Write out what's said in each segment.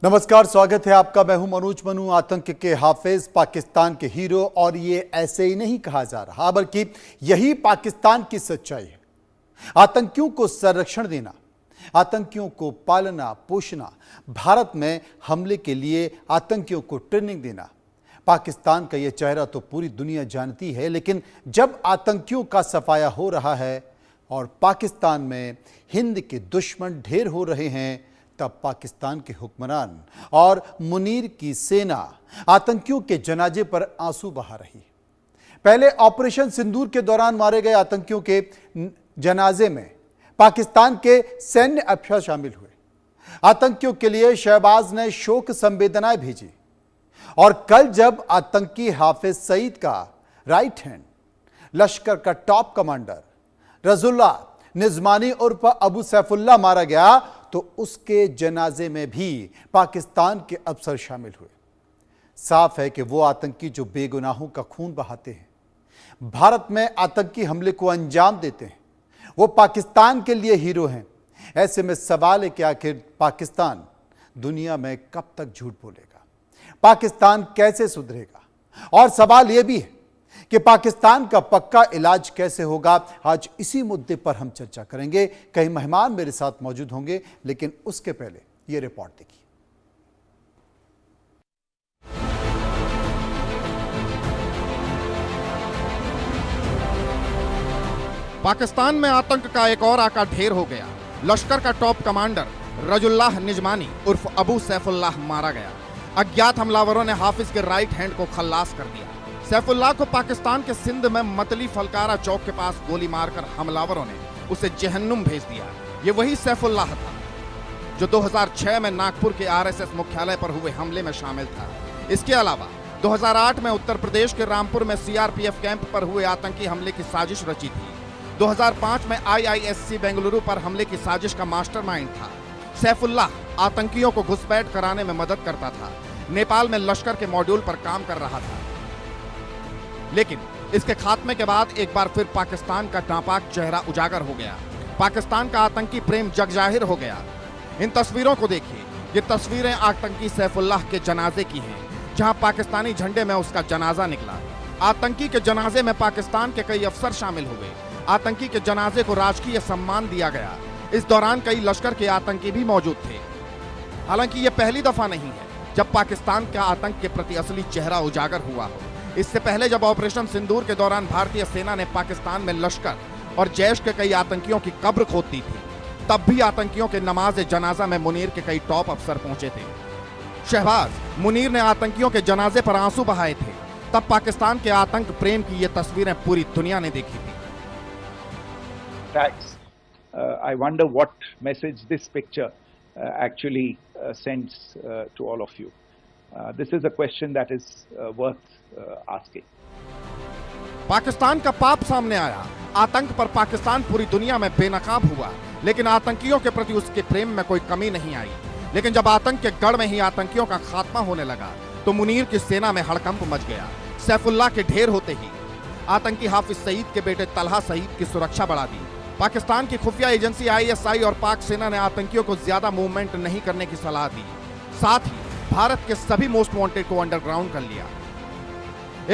नमस्कार, स्वागत है आपका। मैं हूं मनोज मनु। आतंक के हाफिज, पाकिस्तान के हीरो, और ये ऐसे ही नहीं कहा जा रहा बल्कि यही पाकिस्तान की सच्चाई है। आतंकियों को संरक्षण देना, आतंकियों को पालना पोषना, भारत में हमले के लिए आतंकियों को ट्रेनिंग देना, पाकिस्तान का ये चेहरा तो पूरी दुनिया जानती है। लेकिन जब आतंकियों का सफाया हो रहा है और पाकिस्तान में हिंद के दुश्मन ढेर हो रहे हैं, तब पाकिस्तान के हुक्मरान और मुनीर की सेना आतंकियों के जनाजे पर आंसू बहा रही है। पहले ऑपरेशन सिंदूर के दौरान मारे गए आतंकियों के जनाजे में पाकिस्तान के सैन्य अफसर शामिल हुए। आतंकियों के लिए शहबाज ने शोक संवेदनाएं भेजी, और कल जब आतंकी हाफिज सईद का राइट हैंड, लश्कर का टॉप कमांडर रजुल्लाह निजमानी उर्फ अबू सैफुल्लाह मारा गया, तो उसके जनाजे में भी पाकिस्तान के अफसर शामिल हुए। साफ है कि वो आतंकी जो बेगुनाहों का खून बहाते हैं, भारत में आतंकी हमले को अंजाम देते हैं, वो पाकिस्तान के लिए हीरो हैं। ऐसे में सवाल है कि आखिर पाकिस्तान दुनिया में कब तक झूठ बोलेगा, पाकिस्तान कैसे सुधरेगा, और सवाल यह भी है कि पाकिस्तान का पक्का इलाज कैसे होगा। आज इसी मुद्दे पर हम चर्चा करेंगे। कई मेहमान मेरे साथ मौजूद होंगे, लेकिन उसके पहले यह रिपोर्ट देखिए। पाकिस्तान में आतंक का एक और आका ढेर हो गया। लश्कर का टॉप कमांडर रजुल्लाह निजमानी उर्फ अबू सैफुल्लाह मारा गया। अज्ञात हमलावरों ने हाफिज के राइट हैंड को खल्लास कर दिया। सैफुल्लाह को पाकिस्तान के सिंध में मतली फलकारा चौक के पास गोली मारकर हमलावरों ने उसे जहन्नुम भेज दिया। ये वही सैफुल्लाह था जो 2006 में नागपुर के आरएसएस मुख्यालय पर हुए हमले में शामिल था। इसके अलावा 2008 में उत्तर प्रदेश के रामपुर में सीआरपीएफ कैंप पर हुए आतंकी हमले की साजिश रची थी। 2005 में आईआईएससी बेंगलुरु पर हमले की साजिश का मास्टरमाइंड था। सैफुल्लाह आतंकियों को घुसपैठ कराने में मदद करता था। नेपाल में लश्कर के मॉड्यूल पर काम कर रहा था। लेकिन इसके खात्मे के बाद एक बार फिर पाकिस्तान का नापाक चेहरा उजागर हो गया। पाकिस्तान का आतंकी प्रेम जगजाहिर हो गया। इन तस्वीरों को देखिए। ये तस्वीरें आतंकी सैफुल्लाह के जनाजे की हैं, जहां पाकिस्तानी झंडे में उसका जनाजा निकला। आतंकी के जनाजे में पाकिस्तान के कई अफसर शामिल हुए। आतंकी के जनाजे को राजकीय सम्मान दिया गया। इस दौरान कई लश्कर के आतंकी भी मौजूद थे। हालांकि यह पहली दफा नहीं है जब पाकिस्तान का आतंक के प्रति असली चेहरा उजागर हुआ हो। इससे पहले जब ऑपरेशन सिंदूर के दौरान भारतीय सेना ने पाकिस्तान में लश्कर और जैश के कई आतंकियों की कब्र खोद दी थी, तब भी आतंकियों के नमाज जनाजा में मुनीर के कई टॉप अफसर पहुंचे थे। शहबाज मुनीर ने आतंकियों के जनाजे पर आंसू बहाए थे। तब पाकिस्तान के आतंक प्रेम की ये तस्वीरें पूरी दुनिया ने देखी थी। I wonder what message this picture actually sends to all of you. This is a question that is worth asking. Pakistan का पाप सामने आया। आतंक पर पाकिस्तान पूरी दुनिया में बेनकाब हुआ, लेकिन आतंकियों के प्रति उसके प्रेम में कोई कमी नहीं आई। लेकिन जब आतंक के गढ़ में ही आतंकियों का खात्मा होने लगा, तो मुनीर की सेना में हड़कंप मच गया। सैफुल्लाह के ढेर होते ही आतंकी हाफिज सईद के बेटे तलहा सईद की सुरक्षा बढ़ा दी। पाकिस्तान की खुफिया एजेंसी आईएसआई और पाक सेना ने आतंकियों को ज्यादा मूवमेंट नहीं करने की सलाह दी। साथ ही भारत के सभी मोस्ट वांटेड को अंडरग्राउंड कर लिया।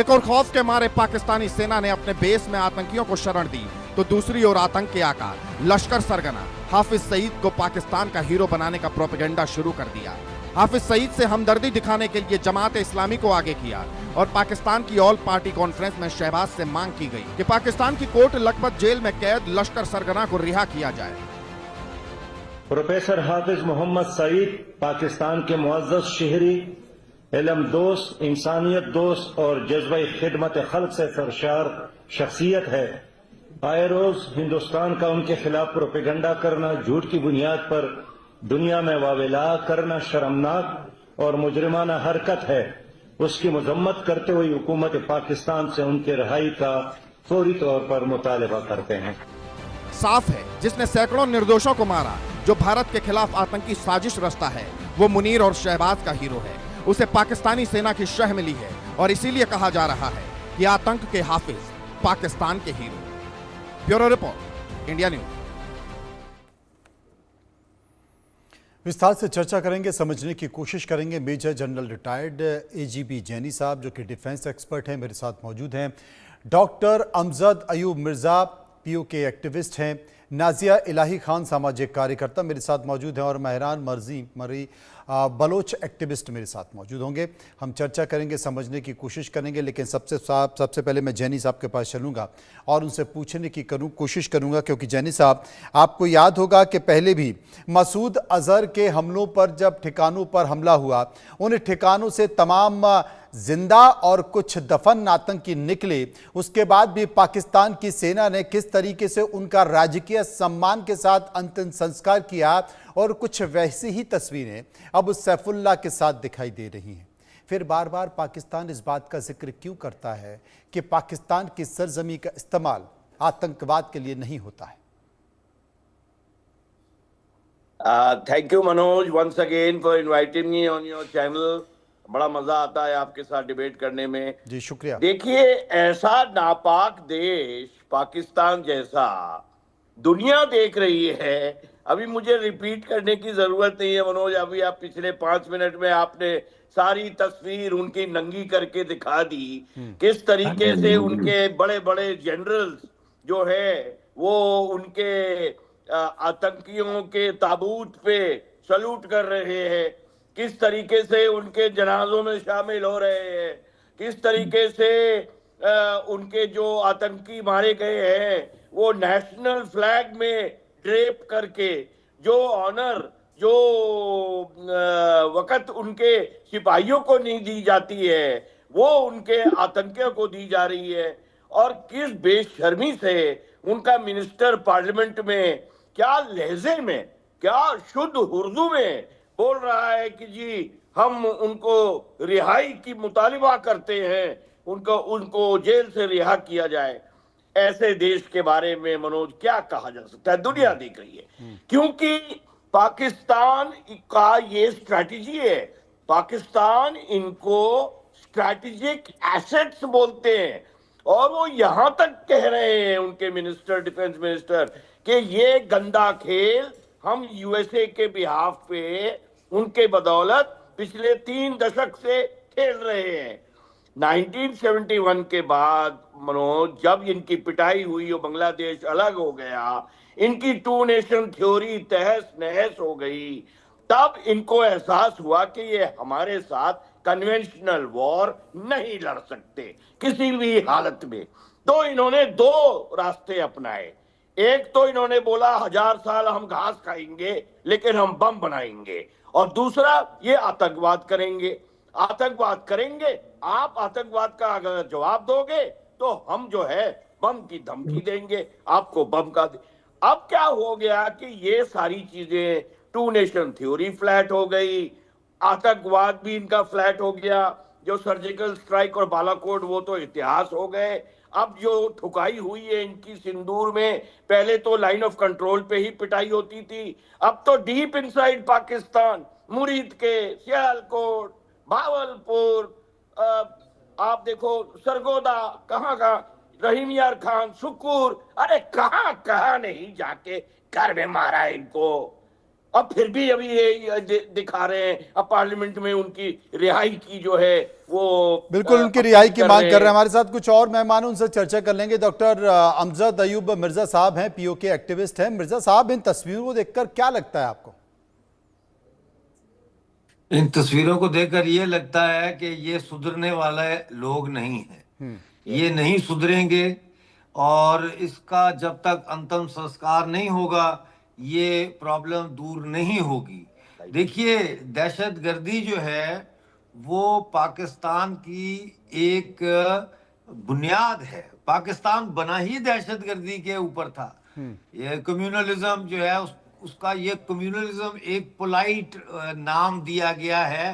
एक और खौफ के मारे पाकिस्तानी सेना ने अपने बेस में आतंकियों को शरण दी, तो दूसरी ओर आतंक के आका लश्कर सरगना हाफिज सईद को पाकिस्तान का हीरो बनाने का प्रोपेगेंडा शुरू कर दिया। हाफिज सईद से हमदर्दी दिखाने के लिए जमात इस्लामी को आगे किया, और पाकिस्तान की ऑल पार्टी कॉन्फ्रेंस में शहबाज से मांग की गई कि पाकिस्तान की कोर्ट लखपत जेल में कैद लश्कर सरगना को रिहा किया जाए। प्रोफेसर हाफिज मोहम्मद सईद पाकिस्तान के मुअज़्ज़ज़ शहरी, इल्म दोस्त, इंसानियत दोस्त और जज्बे खिदमत खल्क से सरशार शख्सियत है। आए रोज हिंदुस्तान का उनके खिलाफ प्रोपेगेंडा करना, झूठ की बुनियाद पर दुनिया में वावेला करना शर्मनाक और मुजरिमाना हरकत है। उसकी मजम्मत करते हुए हुकूमत पाकिस्तान से उनके रिहाई का फौरी तौर पर मुतालबा करते हैं। साफ है, जिसने सैकड़ों निर्दोषों को मारा, जो भारत के खिलाफ आतंकी साजिश रचता है, वो मुनीर और शहबाज का हीरो है। उसे पाकिस्तानी सेना की शह मिली है, और इसीलिए कहा जा रहा है कि आतंक के हाफिज पाकिस्तान के hero. Bureau report, India news. विस्तार से चर्चा करेंगे, समझने की कोशिश करेंगे। मेजर जनरल रिटायर्ड एजीपी जैनी साहब जो कि डिफेंस एक्सपर्ट हैं, मेरे साथ मौजूद हैं। Doctor Amjad Ayub Mirza PoK activist हैं। नाजिया इलाही खान सामाजिक कार्यकर्ता मेरे साथ मौजूद हैं और महरान मरी बलोच एक्टिविस्ट मेरे साथ मौजूद होंगे। हम चर्चा करेंगे, समझने की कोशिश करेंगे, लेकिन सबसे पहले मैं जैनी साहब के पास चलूँगा और उनसे पूछने की कोशिश करूँगा, क्योंकि जैनी साहब, आपको याद होगा कि पहले भी मसूद अजहर के हमलों पर जब ठिकानों पर हमला हुआ, उन ठिकानों से तमाम जिंदा और कुछ दफन आतंकी निकले। उसके बाद भी पाकिस्तान की सेना ने किस तरीके से उनका राजकीय सम्मान के साथ अंतिम संस्कार किया, और कुछ वैसी ही तस्वीरें अब उस सैफुल्लाह के साथ दिखाई दे रही हैं। फिर बार बार पाकिस्तान इस बात का जिक्र क्यों करता है कि पाकिस्तान की सरजमी का इस्तेमाल आतंकवाद के लिए नहीं होता है? Thank you Manoj once again for inviting me on your channel. बड़ा मजा आता है आपके साथ डिबेट करने में। जी शुक्रिया। देखिए, ऐसा नापाक देश पाकिस्तान जैसा दुनिया देख रही है। अभी मुझे रिपीट करने की जरूरत नहीं है मनोज, अभी आप पिछले 5 मिनट में आपने सारी तस्वीर उनकी नंगी करके दिखा दी। किस तरीके से उनके बड़े बड़े जनरल्स जो है वो उनके आतंकियों के ताबूत पे सलूट कर रहे हैं, किस तरीके से उनके जनाजों में शामिल हो रहे हैं, किस तरीके से उनके जो आतंकी मारे गए हैं वो नेशनल फ्लैग में ड्रेप करके जो ऑनर, जो वक़्त उनके सिपाहियों को नहीं दी जाती है वो उनके आतंकियों को दी जा रही है। और किस बेशर्मी से उनका मिनिस्टर पार्लियामेंट में क्या लहजे में, क्या शुद्ध उर्दू में बोल रहा है कि जी हम उनको रिहाई की मुतालिबा करते हैं, उनको जेल से रिहा किया जाए। ऐसे देश के बारे में मनोज क्या कहा जा सकता है? दुनिया देख रही है, क्योंकि पाकिस्तान का ये स्ट्रैटेजी है। पाकिस्तान इनको स्ट्रैटेजिक एसेट्स बोलते हैं, और वो यहां तक कह रहे हैं उनके मिनिस्टर, डिफेंस मिनिस्टर, कि ये गंदा खेल हम यूएसए के बिहाफ पे उनके बदौलत पिछले 3 दशक से खेल रहे हैं। 1971 के बाद मनोज, जब इनकी पिटाई हुई और बांग्लादेश अलग हो गया, इनकी 2 नेशन थ्योरी तहस नहस हो गई, तब इनको एहसास हुआ कि ये हमारे साथ कन्वेंशनल वॉर नहीं लड़ सकते किसी भी हालत में। तो इन्होंने 2 रास्ते अपनाए। एक तो इन्होंने बोला 1000 साल हम घास खाएंगे लेकिन हम बम बनाएंगे, और दूसरा ये आतंकवाद करेंगे। आतंकवाद करेंगे, आप आतंकवाद का अगर जवाब दोगे तो हम जो है बम की धमकी देंगे, आपको बम का अब क्या हो गया कि ये सारी चीजें, 2 नेशन थ्योरी फ्लैट हो गई, आतंकवाद भी इनका फ्लैट हो गया। जो सर्जिकल स्ट्राइक और बालाकोट वो तो इतिहास हो गए। अब जो ठुकाई हुई है इनकी सिंदूर में, पहले तो लाइन ऑफ कंट्रोल पे ही पिटाई होती थी, अब तो डीप इनसाइड पाकिस्तान, मुरीद के, सियालकोट, भावलपुर, आप देखो सरगोदा, कहाँ रहीम यार खान, सुकूर, अरे कहाँ नहीं जाके घर में मारा इनको। अब फिर भी अभी ये दिखा रहे हैं, अब पार्लियामेंट में उनकी रिहाई की जो है वो बिल्कुल उनकी रिहाई की मांग कर रहे हैं। हमारे साथ कुछ और मेहमान, उनसे चर्चा कर लेंगे। डॉक्टर अमजद अयूब मिर्जा साहब हैं, पीओके एक्टिविस्ट हैं। मिर्जा साहब, इन तस्वीरों को देखकर क्या लगता है आपको? इन तस्वीरों को देखकर ये लगता है कि ये सुधरने वाले लोग नहीं हैं, ये नहीं सुधरेंगे, और इसका जब तक अंतिम संस्कार नहीं होगा ये प्रॉब्लम दूर नहीं होगी। देखिए, दहशतगर्दी जो है वो पाकिस्तान की एक बुनियाद है। पाकिस्तान बना ही दहशतगर्दी के ऊपर था। ये कम्युनलिज्म जो है उसका ये कम्युनलिज्म एक पोलाइट नाम दिया गया है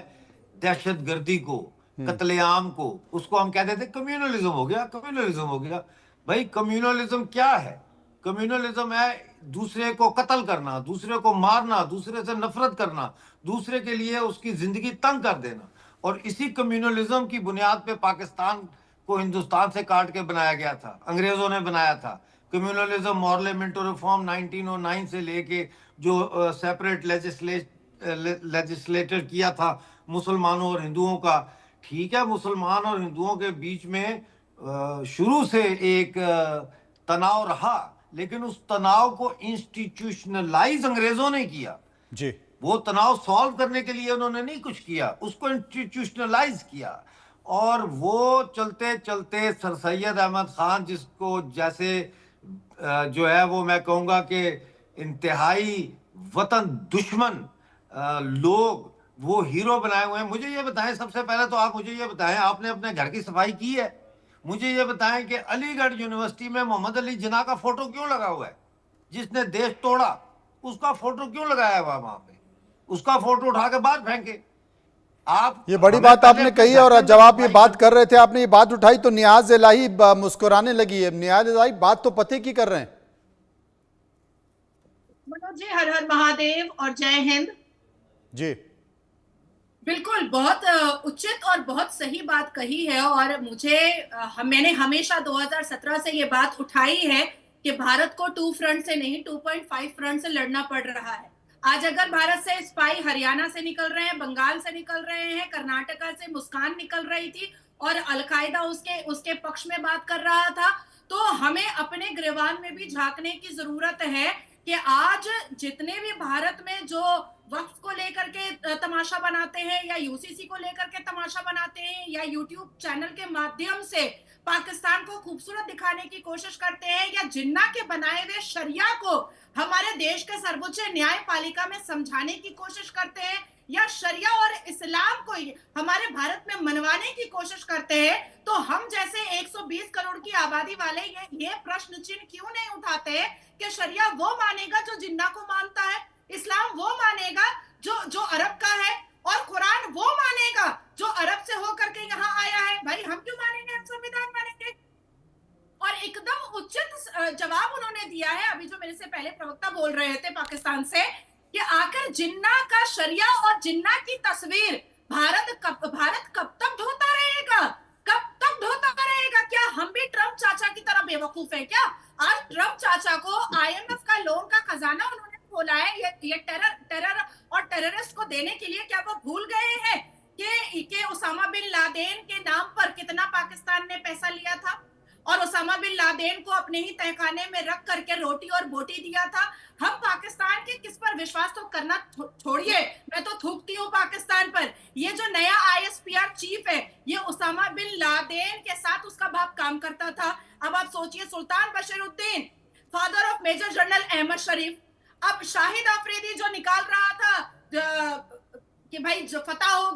दहशतगर्दी को, कत्लेआम को। उसको हम कहते थे कम्युनलिज्म हो गया, कम्युनलिज्म हो गया। भाई कम्युनलिज्म क्या है? कम्युनलिज्म है दूसरे को कत्ल करना, दूसरे को मारना, दूसरे से नफरत करना, दूसरे के लिए उसकी जिंदगी तंग कर देना। और इसी कम्युनलिज्म की बुनियाद पे पाकिस्तान को हिंदुस्तान से काट के बनाया गया था, अंग्रेजों ने बनाया था। कम्युनलिज्म, मॉरलेमेंटो रिफॉर्म 1909 से लेके जो सेपरेट लेजिस्लेटर किया था मुसलमानों और हिंदुओं का। ठीक है, मुसलमान और हिंदुओं के बीच में शुरू से एक तनाव रहा, लेकिन उस तनाव को इंस्टीट्यूशनलाइज अंग्रेजों ने किया जी। वो तनाव सॉल्व करने के लिए उन्होंने नहीं कुछ किया, उसको इंस्टीट्यूशनलाइज किया। और वो चलते चलते सर सैयद अहमद खान, जिसको जैसे जो है वो मैं कहूँगा कि इंतहाई वतन दुश्मन लोग वो हीरो बनाए हुए हैं। मुझे ये बताएं, सबसे पहले तो आप मुझे ये बताएं, आपने अपने घर की सफाई की है? मुझे ये बताएं कि अलीगढ़ यूनिवर्सिटी में मोहम्मद अली जिन्ना का फोटो क्यों लगा हुआ है? जिसने देश तोड़ा उसका फोटो क्यों लगाया हुआ वहां पे? उसका फोटो उठा के बाहर फेंके। आप ये बड़ी बात आपने कही है, और जब आप ये बात कर रहे थे, आपने ये बात उठाई तो नियाज इलाही मुस्कुराने लगी है। नियाज इलाही बात तो पते की कर रहे हैं। मनोज जी, हर हर महादेव और जय हिंद जी। बिल्कुल, बहुत उचित और बहुत सही बात कही है। और मैंने हमेशा 2017 से ये बात उठाई है कि भारत को 2 फ्रंट से नहीं 2.5 फ्रंट से लड़ना पड़ रहा है। आज अगर भारत से स्पाई हरियाणा से निकल रहे हैं, बंगाल से निकल रहे हैं, कर्नाटका से मुस्कान निकल रही थी और अलकायदा उसके पक्ष में बात कर रहा था, तो हमें अपने गिरबान में भी झांकने की जरूरत है कि आज जितने भी भारत में जो वक्फ को लेकर के तमाशा बनाते हैं या यूसीसी को लेकर के तमाशा बनाते हैं या यूट्यूब चैनल के माध्यम से पाकिस्तान को खूबसूरत दिखाने की कोशिश करते हैं या जिन्ना के बनाए हुए शरिया को हमारे देश के सर्वोच्च न्यायपालिका में समझाने की कोशिश करते हैं या शरिया और इस्लाम को हमारे भारत में मनवाने की कोशिश करते हैं, तो हम जैसे 120 करोड़ की आबादी वाले ये प्रश्न चिन्ह क्यों नहीं उठाते हैं कि शरिया वो मानेगा जो जिन्ना को मानता है, इस्लाम वो मानेगा जो अरब का है, और कुरान वो मानेगा जो अरब से होकर के यहाँ आया है। भाई हम क्यों मानेंगे? हम संविधान मानेंगे। और एकदम उचित जवाब उन्होंने दिया है, अभी जो मेरे से पहले प्रवक्ता बोल रहे थे पाकिस्तान से, कि आखिर जिन्ना का शरिया और जिन्ना की तस्वीर भारत कब तक ढोता रहेगा? कब तक ढोता रहेगा? क्या हम भी ट्रम्प चाचा की तरह बेवकूफ है क्या? आज ट्रम्प चाचा को IMF का लोन का खजाना उन्होंने खोला है ये टेरर और टेररिस्ट को देने के लिए। क्या वो भूल गए हैं कि उसामा बिन लादेन के नाम पर कितना पाकिस्तान ने पैसा लिया था और उसामा बिन लादेन को अपने ही तहखाने में रख करके रोटी और बोटी दिया था? हम पाकिस्तान के किस पर विश्वास तो करना छोड़िए, मैं तो थूकती हूँ पाकिस्तान पर। ये जो नया ISPR चीफ है, ये उसामा बिन लादेन के साथ उसका बाप काम करता था। अब आप सोचिए, Sultan Bashiruddin, father of major general Ahmed Sharif, अब शाहिद अफरीदी जो निकाल रहा था कि भाई जो फतह हो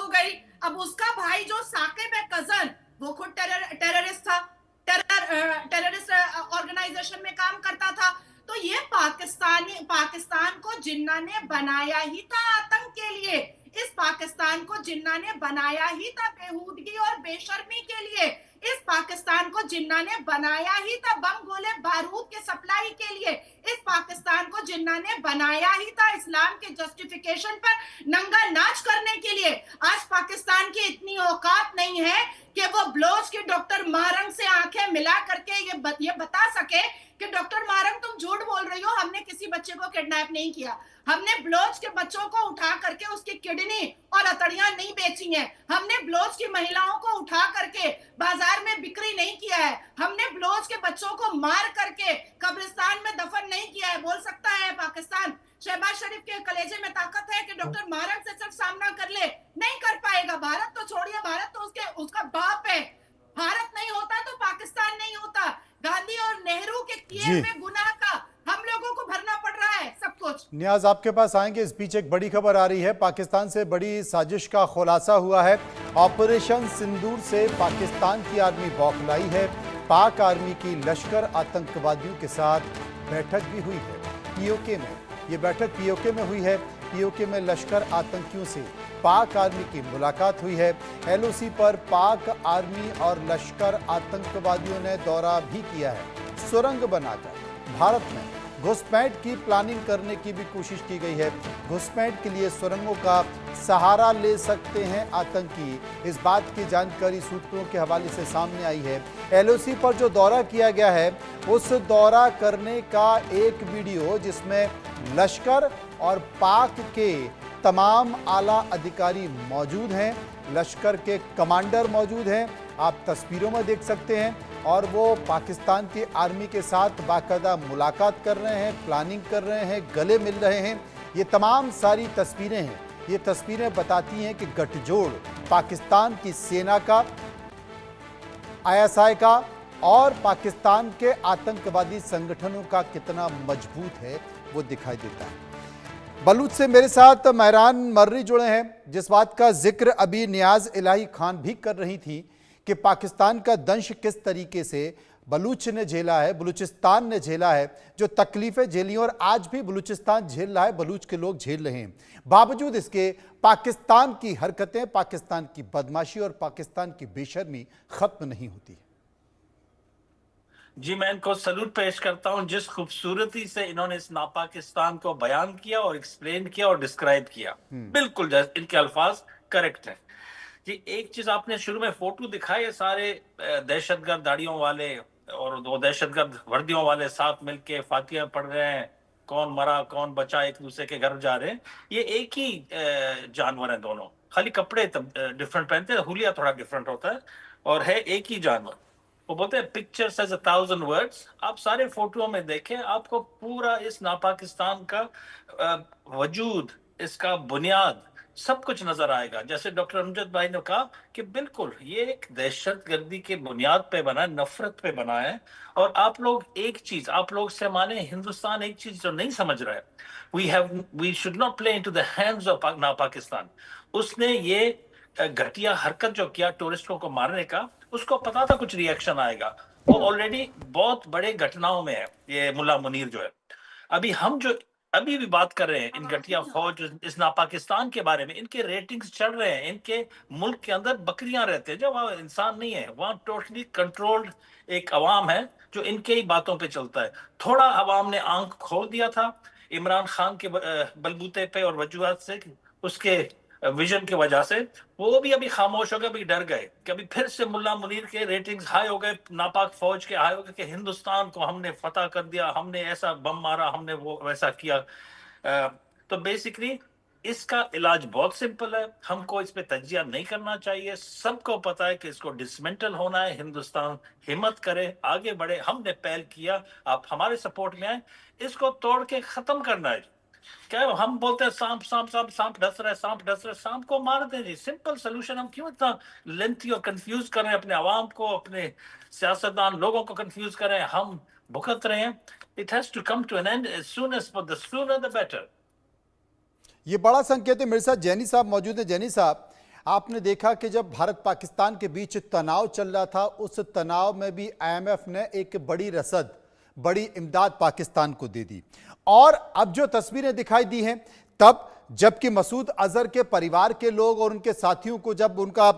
गई, अब उसका भाई जो साकिब है कजन, वो खुद टेररिस्ट था, टेररिस्ट ऑर्गेनाइजेशन में काम करता था। तो ये पाकिस्तान को जिन्ना ने बनाया ही था आतंक के लिए। इस पाकिस्तान को जिन्ना ने बनाया ही था बेहूदगी और बेशर्मी के लिए। इस पाकिस्तान को जिन्ना ने बनाया ही था बम गोले बारूद के सप्लाई के लिए। इस पाकिस्तान को जिन्ना ने बनाया ही था इस्लाम के जस्टिफिकेशन पर नंगा नाच करने के लिए। आज पाकिस्तान की इतनी औकात नहीं है कि वो ब्लोच के डॉक्टर मारंग से आंखें मिला करके ये बता सके कि डॉक्टर मारंग तुम झूठ बोल रही हो, हमने किसी बच्चे को किडनैप नहीं किया, हमने ब्लोच के बच्चों को उठा करके उसकी किडनी और अतड़ियां नहीं बेची हैं, हमने ब्लोच की महिलाओं को उठा करके बाजार में बिक्री नहीं किया है, हमने ब्लोच के बच्चों को मार करके कब्रिस्तान में दफन नहीं किया है। बोल सकता है पाकिस्तान शहबाज शरीफ के कलेजे में ताकत है कि डॉक्टर मारंग से सिर्फ सामना कर ले? नहीं कर पाएगा। भारत तो छोड़िए, भारत तो उसका बाप है। भारत नहीं होता तो पाकिस्तान नहीं होता। गांधी और नेहरू के किए हुए गुनाह का हम लोगों को भरना पड़ रहा है सब कुछ। नियाज आपके पास आएंगे। इस बीच एक बड़ी खबर आ रही है, पाकिस्तान से बड़ी साजिश का खुलासा हुआ है। ऑपरेशन सिंदूर से पाकिस्तान की आर्मी बौखलाई है। पाक आर्मी की लश्कर आतंकवादियों के साथ बैठक भी हुई है पीओके में। ये बैठक पीओके में हुई है। पीओके में लश्कर आतंकियों से पाक आर्मी की मुलाकात हुई है। LOC पर पाक आर्मी और लश्कर आतंकवादियों ने दौरा भी किया है। सुरंग बनाकर भारत में घुसपैठ की प्लानिंग करने की भी कोशिश की गई है। घुसपैठ के लिए सुरंगों का सहारा ले सकते हैं आतंकी, इस बात की जानकारी सूत्रों के हवाले से सामने आई है। LOC पर जो दौरा किया गया है, उस दौरा करने का एक वीडियो जिसमें लश्कर और पाक के तमाम आला अधिकारी मौजूद हैं, लश्कर के कमांडर मौजूद हैं, आप तस्वीरों में देख सकते हैं। और वो पाकिस्तान की आर्मी के साथ बाकायदा मुलाकात कर रहे हैं, प्लानिंग कर रहे हैं, गले मिल रहे हैं। ये तमाम सारी तस्वीरें हैं, ये तस्वीरें बताती हैं कि गठजोड़ पाकिस्तान की सेना का, ISI का और पाकिस्तान के आतंकवादी संगठनों का कितना मजबूत है, वो दिखाई देता है। बलूच से मेरे साथ महरान मर्री जुड़े हैं। जिस बात का जिक्र अभी नियाज इलाही खान भी कर रही थी कि पाकिस्तान का दंश किस तरीके से बलूच ने झेला है, बलूचिस्तान ने झेला है, जो तकलीफें झेली और आज भी बलूचिस्तान झेल रहा है, बलूच के लोग झेल रहे हैं। बावजूद इसके पाकिस्तान की हरकतें, पाकिस्तान की बदमाशी और पाकिस्तान की बेशर्मी खत्म नहीं होती। जी, मैं इनको सलूट पेश करता हूं जिस खूबसूरती से इन्होंने इस नापाकिस्तान को बयान किया और एक्सप्लेन किया और डिस्क्राइब किया। बिल्कुल इनके अल्फाज करेक्ट हैं। जी, एक चीज आपने शुरू में फोटो दिखाई, सारे दहशतगर्द दाढ़ियों वाले और दो दहशतगर्द वर्दियों वाले साथ मिलके फातिहा पढ़ रहे हैं, कौन मरा कौन बचा, एक दूसरे के घर जा रहे हैं। ये एक ही जानवर है दोनों, खाली कपड़े डिफरेंट पहनते हैं, हुलिया थोड़ा डिफरेंट होता है और है एक ही जानवर। वो बोलते हैं पिक्चर सेज 1,000 वर्ड्स। आप सारे फोटोओं में देखें, आपको पूरा इस नापाकिस्तान का वजूद, इसका बुनियाद सब कुछ नजर आएगा। जैसे डॉक्टर अमजद भाई ने कहा कि बिल्कुल ये एक दहशतगर्दी के बुनियाद पे बना है, नफरत पे बना है। और आप लोग एक चीज, आप लोग से माने हिंदुस्तान एक चीज जो नहीं समझ रहा है, we should not play into the hands of नापाकिस्तान। उसने ये घटिया हरकत जो किया टूरिस्टों को मारने का, उसको पता था कुछ रिएक्शन आएगा। वो ऑलरेडी बहुत बड़े घटनाओं में है, ये मुल्ला मुनीर जो है। अभी हम जो अभी भी बात कर रहे हैं इन घटिया फौज, इस नापाकिस्तान के बारे में, इनके रेटिंग्स चढ़ रहे हैं। इनके मुल्क के अंदर बकरियां रहते हैं, जो वहाँ इंसान नहीं है, वहाँ टोटली कंट्रोल्ड एक अवाम है जो इनके ही बातों पे चलता है। थोड़ा अवाम ने आंख खोल दिया था इमरान खान के बलबूते पे और वजूहत से, उसके विजन की वजह से वो भी अभी खामोश हो गए, अभी डर गए कि अभी फिर से मुल्ला मुनीर के रेटिंग्स हाई हो गए, नापाक फौज के हाई हो गए कि हिंदुस्तान को हमने फतह कर दिया, हमने ऐसा बम मारा, हमने वो वैसा किया। तो बेसिकली इसका इलाज बहुत सिंपल है, हमको इस पे तजिया नहीं करना चाहिए। सबको पता है कि इसको डिसमेंटल होना है। हिंदुस्तान हिम्मत करे, आगे बढ़े। हमने पहल किया, आप हमारे सपोर्ट में आए, इसको तोड़ के खत्म करना है। क्या हम बोलते हैं सांप सांप सांप सांप डस रहा है, सांप डस रहा है, सांप को मार दें जी, सिंपल सोल्यूशन। हम क्यों इतना लेंथी और कंफ्यूज कर रहे हैं, अपने आवाम को, अपने सियासतदान लोगों को कंफ्यूज कर रहे हैं, हम भुगत रहे हैं। It has to come to an end as soon as the sooner the better. ये बड़ा संकेत है। मेरे साथ जैनी साहब मौजूद है। जैनी साहब, आपने देखा कि जब भारत पाकिस्तान के बीच तनाव चल रहा था, उस तनाव में भी IMF ने एक बड़ी रसद, बड़ी इमदाद पाकिस्तान को दे दी। और अब जो तस्वीरें दिखाई दी हैं, तब जबकि मसूद अजहर के परिवार के लोग और उनके साथियों को जब उनका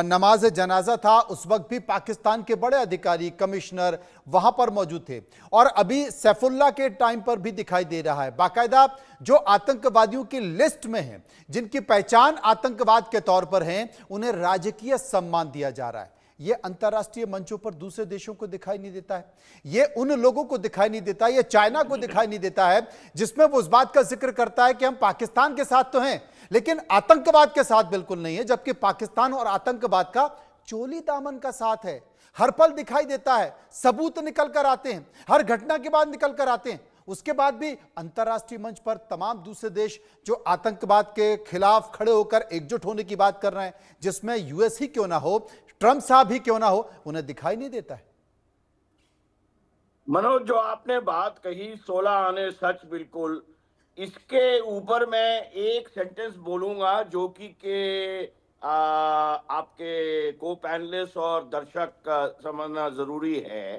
नमाज जनाजा था, उस वक्त भी पाकिस्तान के बड़े अधिकारी, कमिश्नर वहां पर मौजूद थे। और अभी सैफुल्लाह के टाइम पर भी दिखाई दे रहा है, बाकायदा जो आतंकवादियों की लिस्ट में हैं, जिनकी पहचान आतंकवाद के तौर पर है, उन्हें राजकीय सम्मान दिया जा रहा है। ये अंतर्राष्ट्रीय मंचों पर दूसरे देशों को दिखाई नहीं देता है, ये उन लोगों को दिखाई नहीं देता, ये चाइना को दिखाई नहीं देता है, जिसमें वो उस बात का जिक्र करता है कि हम पाकिस्तान के साथ तो हैं, लेकिन आतंकवाद के साथ बिल्कुल नहीं है। जबकि पाकिस्तान और आतंकवाद का चोली दामन का साथ है, हर पल दिखाई देता है, सबूत निकल कर आते हैं, हर घटना के बाद निकल कर आते हैं। उसके बाद भी अंतर्राष्ट्रीय मंच पर तमाम दूसरे देश जो आतंकवाद के खिलाफ खड़े होकर एकजुट होने की बात कर रहे हैं, जिसमें US ही क्यों ना हो, ट्रंप साहब ही क्यों ना हो, उन्हें दिखाई नहीं देता है। मनोज, जो आपने बात कही 16 आने सच, बिल्कुल इसके ऊपर मैं एक सेंटेंस बोलूंगा जो कि आपके को पैनलिस्ट और दर्शक समझना जरूरी है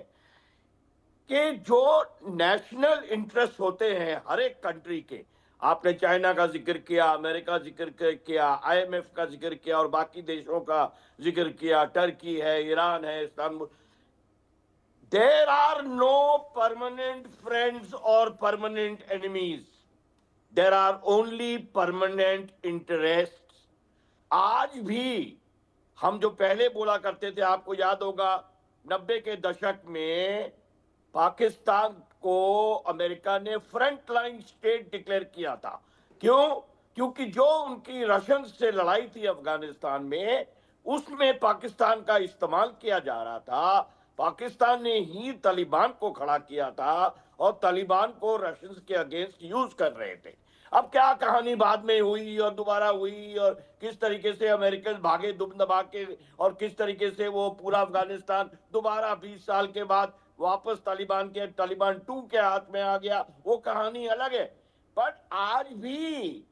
कि जो नेशनल इंटरेस्ट होते हैं हर एक कंट्री के, आपने चाइना का जिक्र किया, अमेरिका जिक्र किया, IMF का जिक्र किया और बाकी देशों का जिक्र किया, टर्की है, ईरान है, Istanbul. There are no permanent friends और permanent enemies, there are only permanent interest. आज भी हम जो पहले बोला करते थे, आपको याद होगा 90 के दशक में पाकिस्तान को अमेरिका ने फ्रंट लाइन स्टेट डिक्लेयर किया था। क्यों? क्योंकि जो उनकी रशियन से लड़ाई थी अफगानिस्तान में, उसमें पाकिस्तान का इस्तेमाल किया जा रहा था। पाकिस्तान ने ही तालिबान को खड़ा किया था और तालिबान को रशियंस के अगेंस्ट यूज कर रहे थे। अब क्या कहानी बाद में हुई और दोबारा हुई और किस तरीके से अमेरिकन भागे दुम दबा के और किस तरीके से वो पूरा अफगानिस्तान दोबारा 20 साल के बाद वापस तालिबान 2 के हाथ में आ गया, वो कहानी अलग है। बट आज भी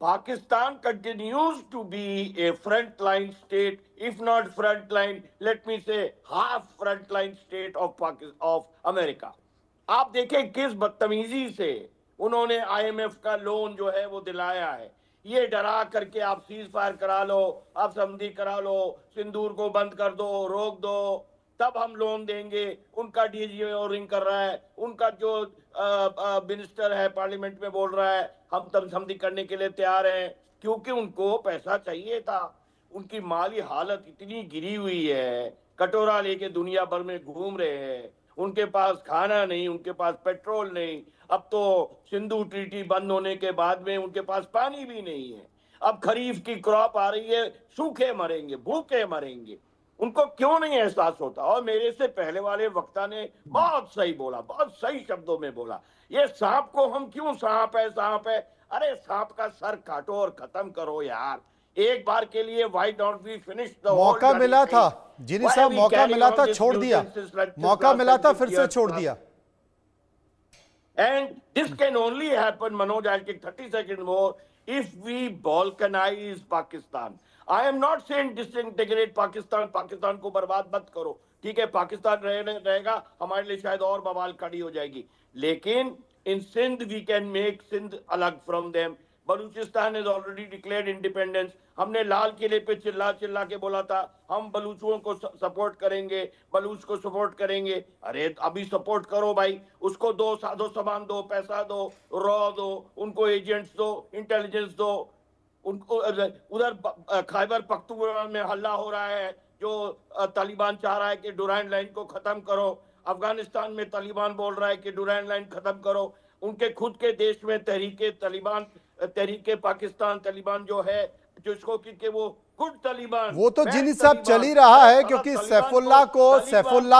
Pakistan continues to be a frontline state, if not frontline, let me say half frontline state of America. आप देखें किस बदतमीजी से उन्होंने IMF का लोन जो है वो दिलाया है। ये डरा करके आप सीज फायर करा लो, आप समझी करा लो, सिंदूर को बंद कर दो, रोक दो, तब हम लोन देंगे। उनका डीजीओरिंग कर रहा है, उनका जो मिनिस्टर है पार्लियामेंट में बोल रहा है हम तब समझी करने के लिए तैयार हैं, क्योंकि उनको पैसा चाहिए था। उनकी माली हालत इतनी गिरी हुई है, कटोरा लेके दुनिया भर में घूम रहे हैं, उनके पास खाना नहीं, उनके पास पेट्रोल नहीं। अब तो सिंधु ट्रीटी बंद होने के बाद में उनके पास पानी भी नहीं है। अब खरीफ की क्रॉप आ रही है, सूखे मरेंगे, भूखे मरेंगे। उनको क्यों नहीं एहसास होता? और मेरे से पहले वाले वक्ता ने बहुत सही बोला, बहुत सही शब्दों में बोला, ये सांप को हम क्यों सांप है। अरे सांप का सर काटो और खत्म करो यार, एक बार के लिए। Why don't we finish the मौका मिला था जिनी साहब, मौका मिला था छोड़ दिया, मौका मिला था फिर से छोड़ दिया। And this can only happen, Manoj, I'll take 30 seconds more, if we balkanize Pakistan. I am not saying disintegrate Pakistan, Pakistan को बर्बाद मत करो, ठीक है, पाकिस्तान रहेगा, हमारे लिए शायद और बवाल खड़ी हो जाएगी, लेकिन in Sindh we can make Sindh अलग from them. Balochistan has already declared independence. हमने लाल किले पे चिल्ला के बोला था हम बलूचों को सपोर्ट करेंगे, बलूच को सपोर्ट करेंगे। अरे अभी सपोर्ट करो भाई, उसको दो, साधो सामान दो, पैसा दो, रॉ दो, उनको एजेंट्स दो, इंटेलिजेंस दो। उनको उधर खैबर पख्तूनख्वा में हल्ला हो रहा है, जो तालिबान चाह रहा है कि डुरैंड लाइन को खत्म करो। अफगानिस्तान में तालिबान बोल रहा है कि डुरैंड लाइन खत्म करो। उनके खुद के देश में तहरीके पाकिस्तान तालिबान जो है, जिसको कि वो गुड तालिबान, वो तो जिनी साहब चल ही रहा है, क्योंकि सैफुल्लाह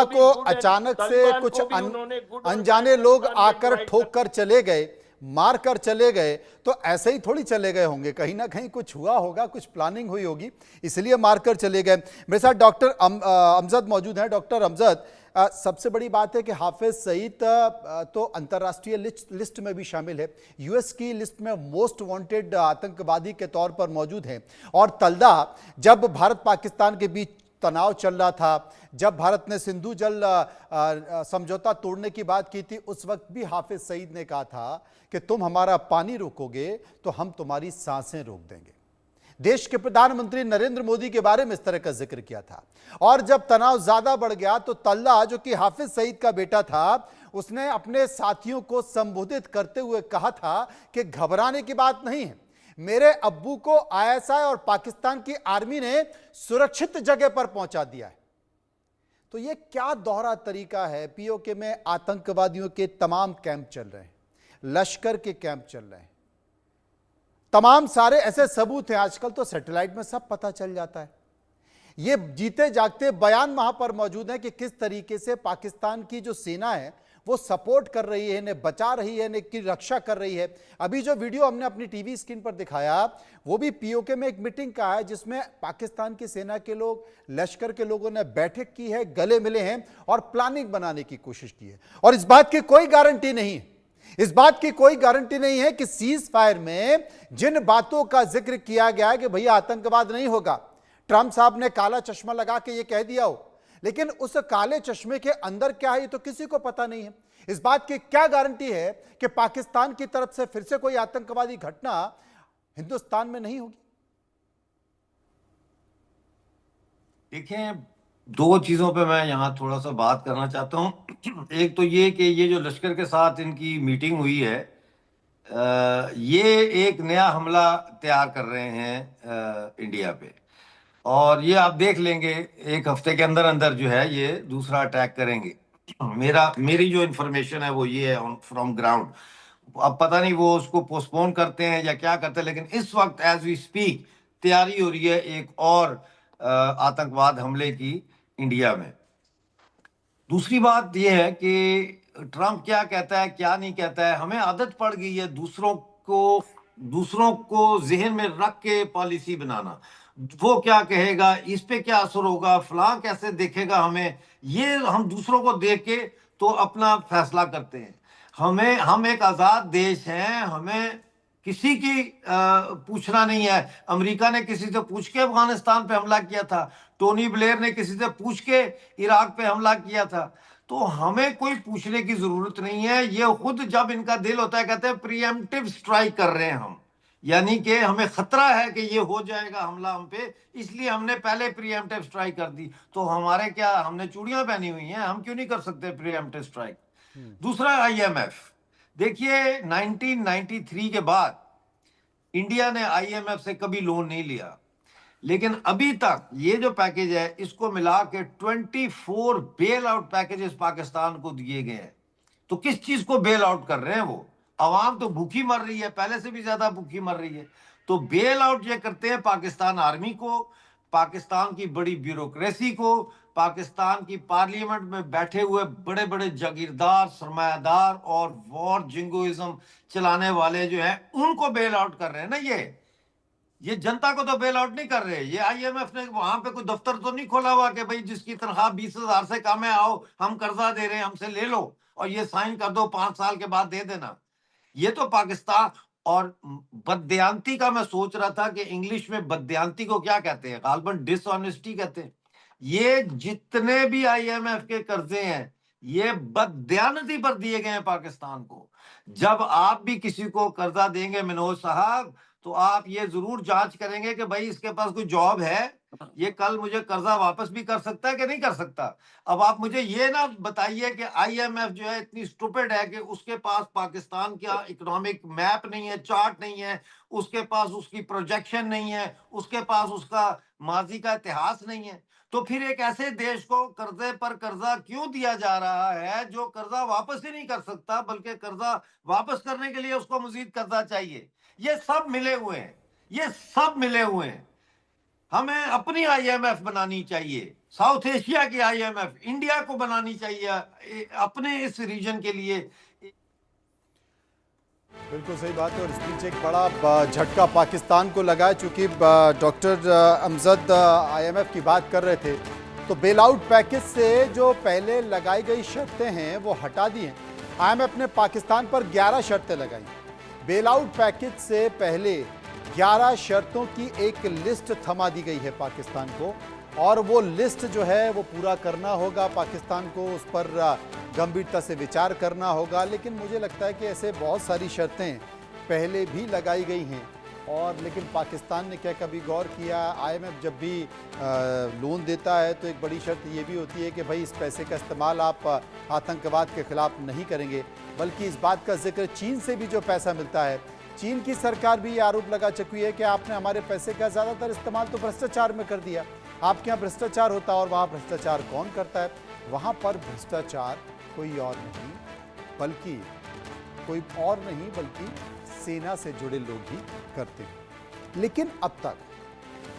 को अचानक से कुछ अनजाने लोग आकर ठोक कर चले गए, मार कर चले गए, तो ऐसे ही थोड़ी चले गए होंगे, कहीं ना कहीं कुछ हुआ होगा, कुछ प्लानिंग हुई होगी, इसलिए मार कर चले गए। मेरे साथ डॉक्टर अमजद मौजूद हैं। डॉक्टर अमजद, सबसे बड़ी बात है कि हाफिज सईद तो अंतर्राष्ट्रीय लिस्ट में भी शामिल है, यूएस की लिस्ट में मोस्ट वांटेड आतंकवादी के तौर पर मौजूद हैं। और तलदा, जब भारत पाकिस्तान के बीच तनाव चल रहा था, जब भारत ने सिंधु जल समझौता तोड़ने की बात की थी, उस वक्त भी हाफिज सईद ने कहा था कि तुम हमारा पानी रोकोगे तो हम तुम्हारी सांसें रोक देंगे। देश के प्रधानमंत्री नरेंद्र मोदी के बारे में इस तरह का जिक्र किया था। और जब तनाव ज्यादा बढ़ गया तो तल्ला, जो कि हाफिज सईद का बेटा था, उसने अपने साथियों को संबोधित करते हुए कहा था कि घबराने की बात नहीं है, मेरे अब्बू को आईएसआई और पाकिस्तान की आर्मी ने सुरक्षित जगह पर पहुंचा दिया है। तो यह क्या दोहरा तरीका है? पीओके में आतंकवादियों के तमाम कैंप चल रहे हैं, लश्कर के कैंप चल रहे हैं, तमाम सारे ऐसे सबूत हैं, आजकल तो सैटेलाइट में सब पता चल जाता है। ये जीते जागते बयान वहां पर मौजूद हैं कि किस तरीके से पाकिस्तान की जो सेना है वो सपोर्ट कर रही है, इन्हें बचा रही है, इन्हें की रक्षा कर रही है। अभी जो वीडियो हमने अपनी टीवी स्क्रीन पर दिखाया वो भी पीओके में एक मीटिंग का है, जिसमें पाकिस्तान की सेना के लोग, लश्कर के लोगों ने बैठक की है, गले मिले हैं और प्लानिंग बनाने की कोशिश की है। और इस बात की कोई गारंटी नहीं है, इस बात की कोई गारंटी नहीं है कि सीज फायर में जिन बातों का जिक्र किया गया है कि भैया आतंकवाद नहीं होगा, ट्रंप साहब ने काला चश्मा लगा के ये कह दिया हो, लेकिन उस काले चश्मे के अंदर क्या है ये तो किसी को पता नहीं है। इस बात की क्या गारंटी है कि पाकिस्तान की तरफ से फिर से कोई आतंकवादी घटना हिंदुस्तान में नहीं होगी? देखिए, दो चीजों पे मैं यहाँ थोड़ा सा बात करना चाहता हूँ। एक तो ये कि ये जो लश्कर के साथ इनकी मीटिंग हुई है, ये एक नया हमला तैयार कर रहे हैं इंडिया पे, और ये आप देख लेंगे एक हफ्ते के अंदर अंदर जो है ये दूसरा अटैक करेंगे। मेरी जो इन्फॉर्मेशन है वो ये है फ्रॉम ग्राउंड। अब पता नहीं वो उसको पोस्टपोन करते हैं या क्या करते हैं, लेकिन इस वक्त एज वी स्पीक तैयारी हो रही है एक और आतंकवाद हमले की इंडिया में। दूसरी बात यह है कि ट्रंप क्या कहता है क्या नहीं कहता है, हमें आदत पड़ गई है दूसरों को जहन में रख के पॉलिसी बनाना। वो क्या कहेगा, इस पे क्या असर होगा, फलां कैसे देखेगा हमें, ये हम दूसरों को देख के तो अपना फैसला करते हैं। हम एक आजाद देश हैं, हमें किसी की पूछना नहीं है। अमेरिका ने किसी से पूछ के अफगानिस्तान पे हमला किया था, टोनी ब्लेयर ने किसी से पूछ के इराक पे हमला किया था, तो हमें कोई पूछने की जरूरत नहीं है। ये खुद जब इनका दिल होता है कहते हैं प्रीएम्प्टिव स्ट्राइक कर रहे हैं हम, यानी कि हमें खतरा है कि ये हो जाएगा हमला हम पे, इसलिए हमने पहले प्रीएम्प्टिव स्ट्राइक कर दी। तो हमारे क्या, हमने चूड़ियां पहनी हुई हैं, हम क्यों नहीं कर सकते प्रीएम्प्टिव स्ट्राइक। दूसरा आईएमएफ, देखिए 1993 के बाद इंडिया ने आईएमएफ से कभी लोन नहीं लिया, लेकिन अभी तक ये जो पैकेज है इसको मिला के 24 बेल आउट पैकेजेस पाकिस्तान को दिए गए हैं। तो किस चीज को बेल आउट कर रहे हैं वो? आवाम तो भूखी मर रही है, पहले से भी ज्यादा भूखी मर रही है। तो बेल आउट ये करते हैं पाकिस्तान आर्मी को, पाकिस्तान की बड़ी ब्यूरोक्रेसी को, पाकिस्तान की पार्लियामेंट में बैठे हुए बड़े बड़े जागीरदार, सरमायादार और वॉर जिंगोइज्म चलाने वाले जो हैं उनको बेल आउट कर रहे हैं ना। ये जनता को तो बेल आउट नहीं कर रहे। ये आईएमएफ ने वहां पे कोई दफ्तर तो नहीं खोला हुआ कि भाई जिसकी तनख्वाह 20,000 से कम है, आओ हम कर्जा दे रहे हैं, हमसे ले लो और ये साइन कर दो, 5 साल के बाद दे देना। ये तो पाकिस्तान और बददयांती का मैं सोच रहा था कि इंग्लिश में बददयांती को क्या कहते हैं, गालबन डिसऑनेस्टी कहते हैं। ये जितने भी आईएमएफ के कर्जे हैं ये बददयानती पर दिए गए हैं पाकिस्तान को। जब आप भी किसी को कर्जा देंगे मनोज साहब, तो आप ये जरूर जांच करेंगे कि भाई इसके पास कोई जॉब है, ये कल मुझे कर्जा वापस भी कर सकता है कि नहीं कर सकता। अब आप मुझे ये ना बताइए कि आईएमएफ जो है इतनी स्टूपिड है कि उसके पास पाकिस्तान का इकोनॉमिक मैप नहीं है, चार्ट नहीं है, उसके पास उसकी प्रोजेक्शन नहीं है, उसके पास उसका माजी का इतिहास नहीं है। तो फिर एक ऐसे देश को कर्जे पर कर्जा क्यों दिया जा रहा है जो कर्जा वापस ही नहीं कर सकता, बल्कि कर्जा वापस करने के लिए उसको मजीद कर्जा चाहिए। ये सब मिले हुए हैं, ये सब मिले हुए हैं। हमें अपनी आईएमएफ बनानी चाहिए, साउथ एशिया की आईएमएफ इंडिया को बनानी चाहिए अपने इस रीजन के लिए। बिल्कुल सही बात है। और इस बीच एक बड़ा झटका पाकिस्तान को लगा, चूंकि डॉक्टर अमजद आईएमएफ की बात कर रहे थे, तो बेल आउट पैकेज से जो पहले लगाई गई शर्तें हैं वो हटा दी हैं। आईएमएफ ने पाकिस्तान पर 11 शर्तें लगाई। बेल आउट पैकेज से पहले 11 शर्तों की एक लिस्ट थमा दी गई है पाकिस्तान को, और वो लिस्ट जो है वो पूरा करना होगा पाकिस्तान को, उस पर गंभीरता से विचार करना होगा। लेकिन मुझे लगता है कि ऐसे बहुत सारी शर्तें पहले भी लगाई गई हैं, और लेकिन पाकिस्तान ने क्या कभी गौर किया? आईएमएफ जब भी लोन देता है तो एक बड़ी शर्त ये भी होती है कि भाई इस पैसे का इस्तेमाल आप आतंकवाद के खिलाफ नहीं करेंगे, बल्कि इस बात का जिक्र चीन से भी जो पैसा मिलता है, चीन की सरकार भी ये आरोप लगा चुकी है कि आपने हमारे पैसे का ज़्यादातर इस्तेमाल तो भ्रष्टाचार में कर दिया। आपके यहाँ भ्रष्टाचार होता है, और वहाँ भ्रष्टाचार कौन करता है? वहाँ पर भ्रष्टाचार कोई और नहीं बल्कि सेना से जुड़े लोग ही करते हैं। लेकिन अब तक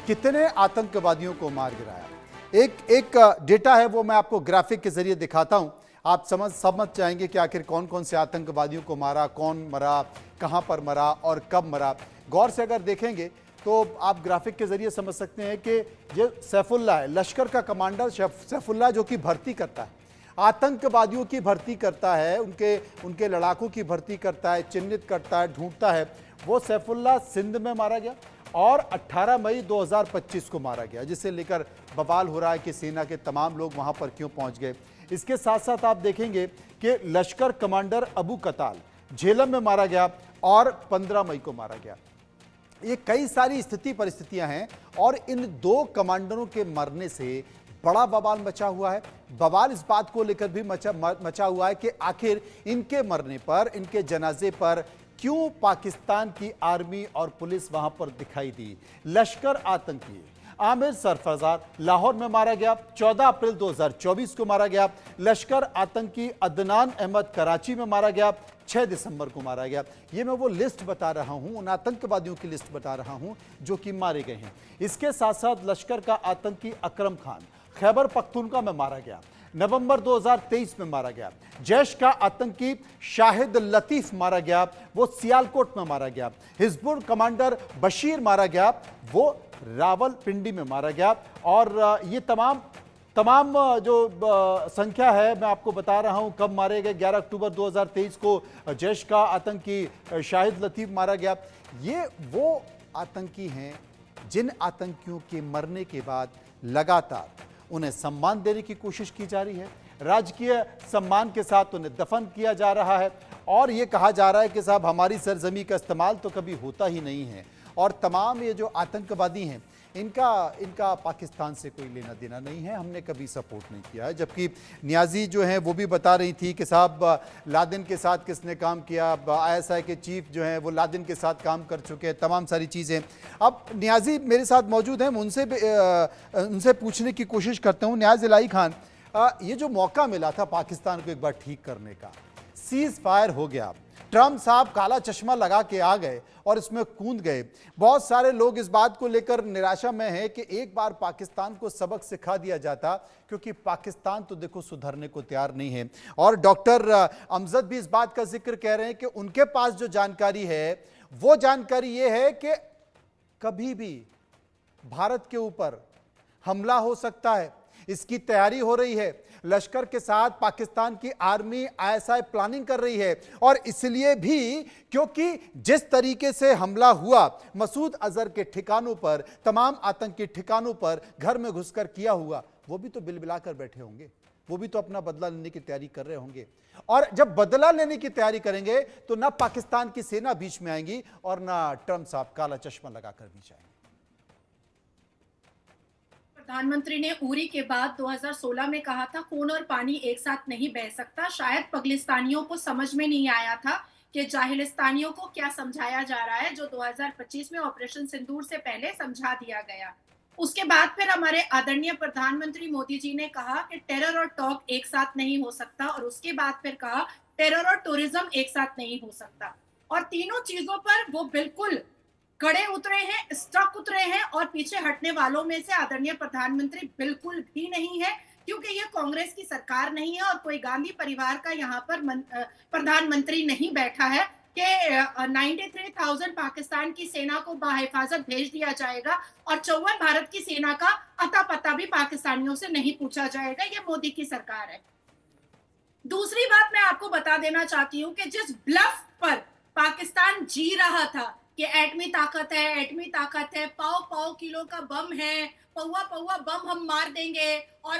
कितने आतंकवादियों को मार गिराया? एक डेटा है, वो मैं आपको ग्राफिक के जरिए दिखाता हूं। आप समझ जाएंगे कि आखिर कौन कौन से आतंकवादियों को मारा, कौन मरा, कहां पर मरा और कब मरा। गौर से अगर देखेंगे तो आप ग्राफिक के जरिए समझ सकते हैं कि ये सैफुल्लाह है, लश्कर का कमांडर सैफुल्लाह, जो कि भर्ती करता है, आतंकवादियों की भर्ती करता है, उनके लड़ाकों की भर्ती करता है, चिन्हित करता है, ढूंढता है। वो सैफुल्लाह सिंध में मारा गया और 18 मई 2025 को मारा गया, जिसे लेकर बवाल हो रहा है कि सेना के तमाम लोग वहां पर क्यों पहुंच गए। इसके साथ साथ आप देखेंगे कि लश्कर कमांडर अबू कताल झेलम में मारा गया और 15 मई को मारा गया। ये कई सारी परिस्थितियां हैं, और इन 2 कमांडरों के मरने से बड़ा बवाल मचा हुआ है। बवाल इस बात को लेकर भी मचा हुआ है कि आखिर इनके मरने पर, इनके जनाजे पर क्यों पाकिस्तान की आर्मी और पुलिस वहां पर दिखाई दी। लश्कर आतंकी, आमिर सरफराज लाहौर में मारा गया, 14 अप्रैल 2024 को मारा गया। लश्कर आतंकी अदनान अहमद कराची में मारा गया, 6 दिसंबर को मारा गया। ये मैं वो लिस्ट बता रहा हूं, उन आतंकवादियों की लिस्ट बता रहा हूं जो कि मारे गए हैं। इसके साथ साथ लश्कर का आतंकी अकरम खान खैबर पख्तूनख्वा में मारा गया, नवंबर 2023 में मारा गया। जैश का आतंकी शाहिद लतीफ मारा गया, वो सियालकोट में मारा गया। हिजबुल कमांडर बशीर मारा गया, वो रावलपिंडी में मारा गया। और ये तमाम जो संख्या है मैं आपको बता रहा हूं कब मारे गए। 11 अक्टूबर 2023 को जैश का आतंकी शाहिद लतीफ मारा गया। ये वो आतंकी हैं जिन आतंकियों के मरने के बाद लगातार उन्हें सम्मान देने की कोशिश की जा रही है, राजकीय सम्मान के साथ उन्हें दफन किया जा रहा है और ये कहा जा रहा है कि साहब हमारी सरजमी का इस्तेमाल तो कभी होता ही नहीं है। और तमाम ये जो आतंकवादी हैं इनका पाकिस्तान से कोई लेना देना नहीं है, हमने कभी सपोर्ट नहीं किया है। जबकि नियाजी जो हैं वो भी बता रही थी कि साहब लादेन के साथ किसने काम किया, ISI के चीफ जो हैं वो लादेन के साथ काम कर चुके हैं, तमाम सारी चीज़ें। अब नियाजी मेरे साथ मौजूद हैं, उनसे पूछने की कोशिश करता हूँ। नियाज इलाही खान, ये जो मौका मिला था पाकिस्तान को एक बार ठीक करने का, सीज फायर हो गया, ट्रम्प साहब काला चश्मा लगा के आ गए और इसमें कूद गए। बहुत सारे लोग इस बात को लेकर निराशा में हैं कि एक बार पाकिस्तान को सबक सिखा दिया जाता, क्योंकि पाकिस्तान तो देखो सुधरने को तैयार नहीं है। और डॉक्टर अमजद भी इस बात का जिक्र कह रहे हैं कि उनके पास जो जानकारी है वो जानकारी ये है कि कभी भी भारत के ऊपर हमला हो सकता है, इसकी तैयारी हो रही है। लश्कर के साथ पाकिस्तान की आर्मी ISI प्लानिंग कर रही है और इसलिए भी क्योंकि जिस तरीके से हमला हुआ मसूद अजहर के ठिकानों पर, तमाम आतंकी ठिकानों पर घर में घुसकर किया हुआ, वो भी तो बिलबिलाकर बैठे होंगे, वो भी तो अपना बदला लेने की तैयारी कर रहे होंगे। और जब बदला लेने की तैयारी करेंगे तो ना पाकिस्तान की सेना बीच में आएंगी और ना ट्रम्प साहब काला चश्मा लगाकर बीच आएंगे। प्रधानमंत्री ने उरी के बाद 2016 में कहा था खून और पानी एक साथ नहीं बह सकता। शायद पगलिस्तानियों को समझ में नहीं आया था कि जाहिलिस्तानियों को क्या समझाया जा रहा है, जो 2025 में ऑपरेशन सिंदूर से पहले समझा दिया गया। उसके बाद फिर हमारे आदरणीय प्रधानमंत्री मोदी जी ने कहा कि टेरर और टॉक एक साथ नहीं हो सकता, और उसके बाद फिर कहा टेरर और टूरिज्म एक साथ नहीं हो सकता। और तीनों चीजों पर वो बिल्कुल कड़े उतरे हैं, स्टक उतरे हैं, और पीछे हटने वालों में से आदरणीय प्रधानमंत्री बिल्कुल भी नहीं है, क्योंकि ये कांग्रेस की सरकार नहीं है और कोई गांधी परिवार का यहाँ पर प्रधानमंत्री नहीं बैठा है कि 93,000 पाकिस्तान की सेना को बाहिफाजत भेज दिया जाएगा और 54 भारत की सेना का अता पता भी पाकिस्तानियों से नहीं पूछा जाएगा। ये मोदी की सरकार है। दूसरी बात मैं आपको बता देना चाहती हूँ कि जिस ब्लफ पर पाकिस्तान जी रहा था कि एटमी ताकत है, पाव किलो का बम है, पौवा बम हम मार देंगे और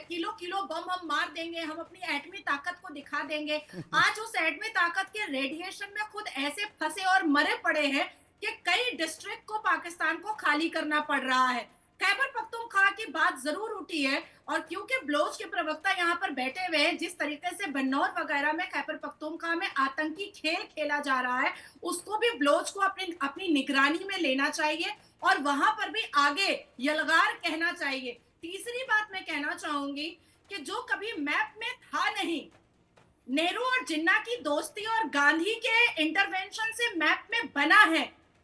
किलो बम हम मार देंगे, हम अपनी एटमी ताकत को दिखा देंगे। आज उस एटमी ताकत के रेडिएशन में खुद ऐसे फंसे और मरे पड़े हैं कि कई डिस्ट्रिक्ट को पाकिस्तान को खाली करना पड़ रहा है। खैबर पख्तूनख्वा की बात जरूर उठी है, और क्योंकि ब्लोच के प्रवक्ता यहाँ पर बैठे हुए हैं, जिस तरीके से बन्नौर वगैरह में खैबर पख्तूनख्वा में आतंकी खेल खेला जा रहा है, उसको भी ब्लोच को अपनी निगरानी में लेना चाहिए और वहां पर भी आगे यलगार कहना चाहिए। तीसरी बात मैं कहना चाहूंगी कि जो कभी मैप में था नहीं, नेहरू और जिन्ना की दोस्ती और गांधी के इंटरवेंशन से मैप में बना है,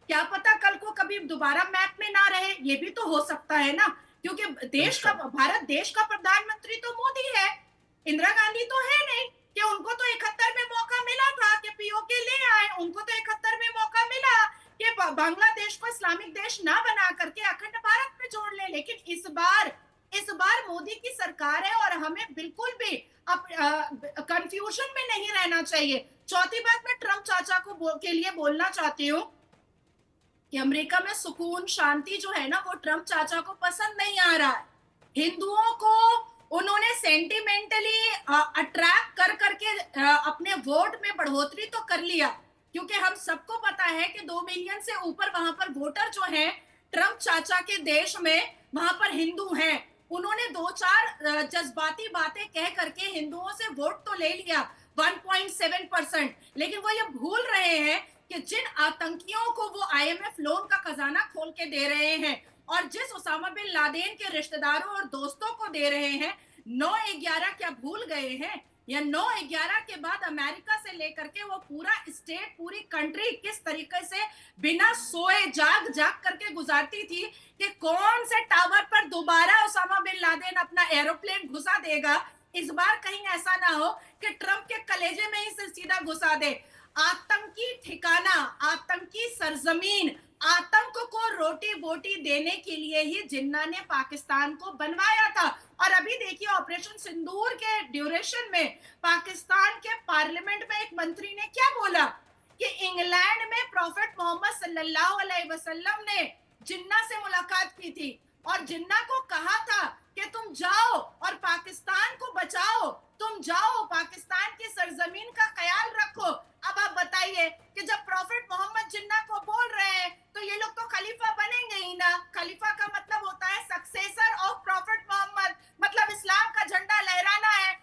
क्या पता कल को कभी दोबारा मैप में ना रहे, ये भी तो हो सकता है ना, क्योंकि भारत देश का प्रधानमंत्री तो मोदी है, इंदिरा गांधी तो है नहीं कि उनको तो 71 में मौका मिला था कि पीओके ले आए, उनको तो 71 में मौका मिला कि बांग्लादेश को इस्लामिक देश ना बना करके अखंड भारत में जोड़ ले। लेकिन इस बार मोदी की सरकार है और हमें बिल्कुल भी कंफ्यूजन में नहीं रहना चाहिए। चौथी बात मैं ट्रम्प चाचा के लिए बोलना चाहती हूँ कि अमेरिका में सुकून शांति जो है ना, वो ट्रम्प चाचा को पसंद नहीं आ रहा है। हिंदुओं को उन्होंने सेंटिमेंटली अट्रैक्ट कर करके अपने वोट में बढ़ोतरी तो कर लिया, क्योंकि हम सबको पता है कि 2 मिलियन से ऊपर वहां पर वोटर जो हैं ट्रम्प चाचा के देश में, वहां पर हिंदू हैं। उन्होंने 2-4 जज्बाती बातें कह करके हिंदुओं से वोट तो ले लिया 1.7%, लेकिन वो ये भूल रहे हैं कि जिन आतंकियों को वो IMF लोन का खजाना खोल के दे रहे हैं और जिस उसामा बिन लादेन के रिश्तेदारों और दोस्तों को दे रहे हैं, 9/11 क्या भूल गए हैं? या 9/11 के बाद अमेरिका से लेकर के वो पूरा स्टेट, पूरी कंट्री किस तरीके से बिना सोए जाग करके गुजारती थी कि कौन से टावर पर दोबारा उसामा बिन लादेन अपना एरोप्लेन घुसा देगा। इस बार कहीं ऐसा ना हो कि ट्रंप के कलेजे में ही सीधा घुसा दे। आतंकी ठिकाना, आतंकी सरजमीन, आतंक को रोटी बोटी देने के लिए ही जिन्ना ने पाकिस्तान को बनवाया था। और अभी देखिए ऑपरेशन सिंदूर के ड्यूरेशन में पाकिस्तान के पार्लियामेंट में एक मंत्री ने क्या बोला कि इंग्लैंड में प्रॉफेट मोहम्मद सल्लल्लाहु अलैहि वसल्लम ने जिन्ना से मुलाकात की थी और जिन्ना को कहा था कि तुम जाओ और पाकिस्तान को बचाओ, तुम जाओ पाकिस्तान की सरजमीन का ख्याल रखो। अब आप बताइए कि जब प्रॉफेट मोहम्मद जिन्ना को बोल रहे हैं तो ये लोग तो खलीफा बनेंगे ही ना। खलीफा का मतलब होता है सक्सेसर ऑफ प्रॉफेट मोहम्मद, मतलब इस्लाम का झंडा लहराना है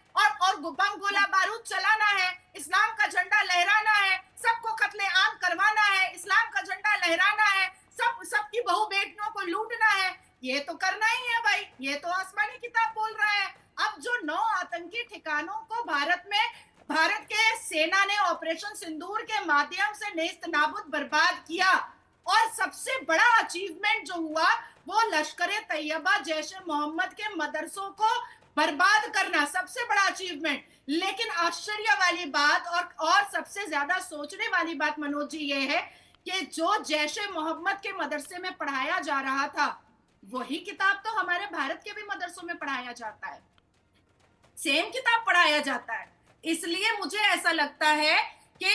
और बम गोला बारूद चलाना है, इस्लाम का झंडा लहराना है, सबको कत्ले आम करवाना है, इस्लाम का झंडा लहराना है, सबकी बहू बेटियों को लूटना है। ये तो करना ही है भाई, ये तो आसमानी किताब बोल रहा है। अब जो 9 आतंकी ठिकानों को भारत के सेना ने ऑपरेशन सिंदूर के माध्यम से नेस्त नाबूद बर्बाद किया, और सबसे बड़ा अचीवमेंट जो हुआ वो लश्कर तैयबा जैश मोहम्मद के मदरसों को बर्बाद करना, सबसे बड़ा अचीवमेंट। लेकिन आश्चर्य वाली बात और सबसे ज्यादा सोचने वाली बात मनोज जी ये है कि जो जैश मोहम्मद के मदरसे में पढ़ाया जा रहा था वही किताब तो हमारे भारत के भी मदरसों में पढ़ाया जाता है, सेम किताब पढ़ाया जाता है। इसलिए मुझे ऐसा लगता है कि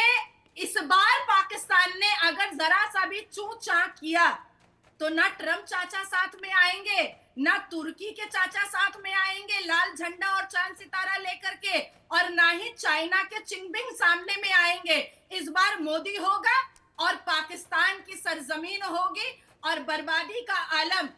इस बार पाकिस्तान ने अगर जरा सा भी चूं-चां किया तो ना ट्रंप चाचा साथ में आएंगे, ना तुर्की के चाचा साथ में आएंगे लाल झंडा और चांद सितारा लेकर के, और ना ही चाइना के चिंगबिंग सामने में आएंगे। इस बार मोदी होगा और पाकिस्तान की सरजमीन होगी और बर्बादी का आलम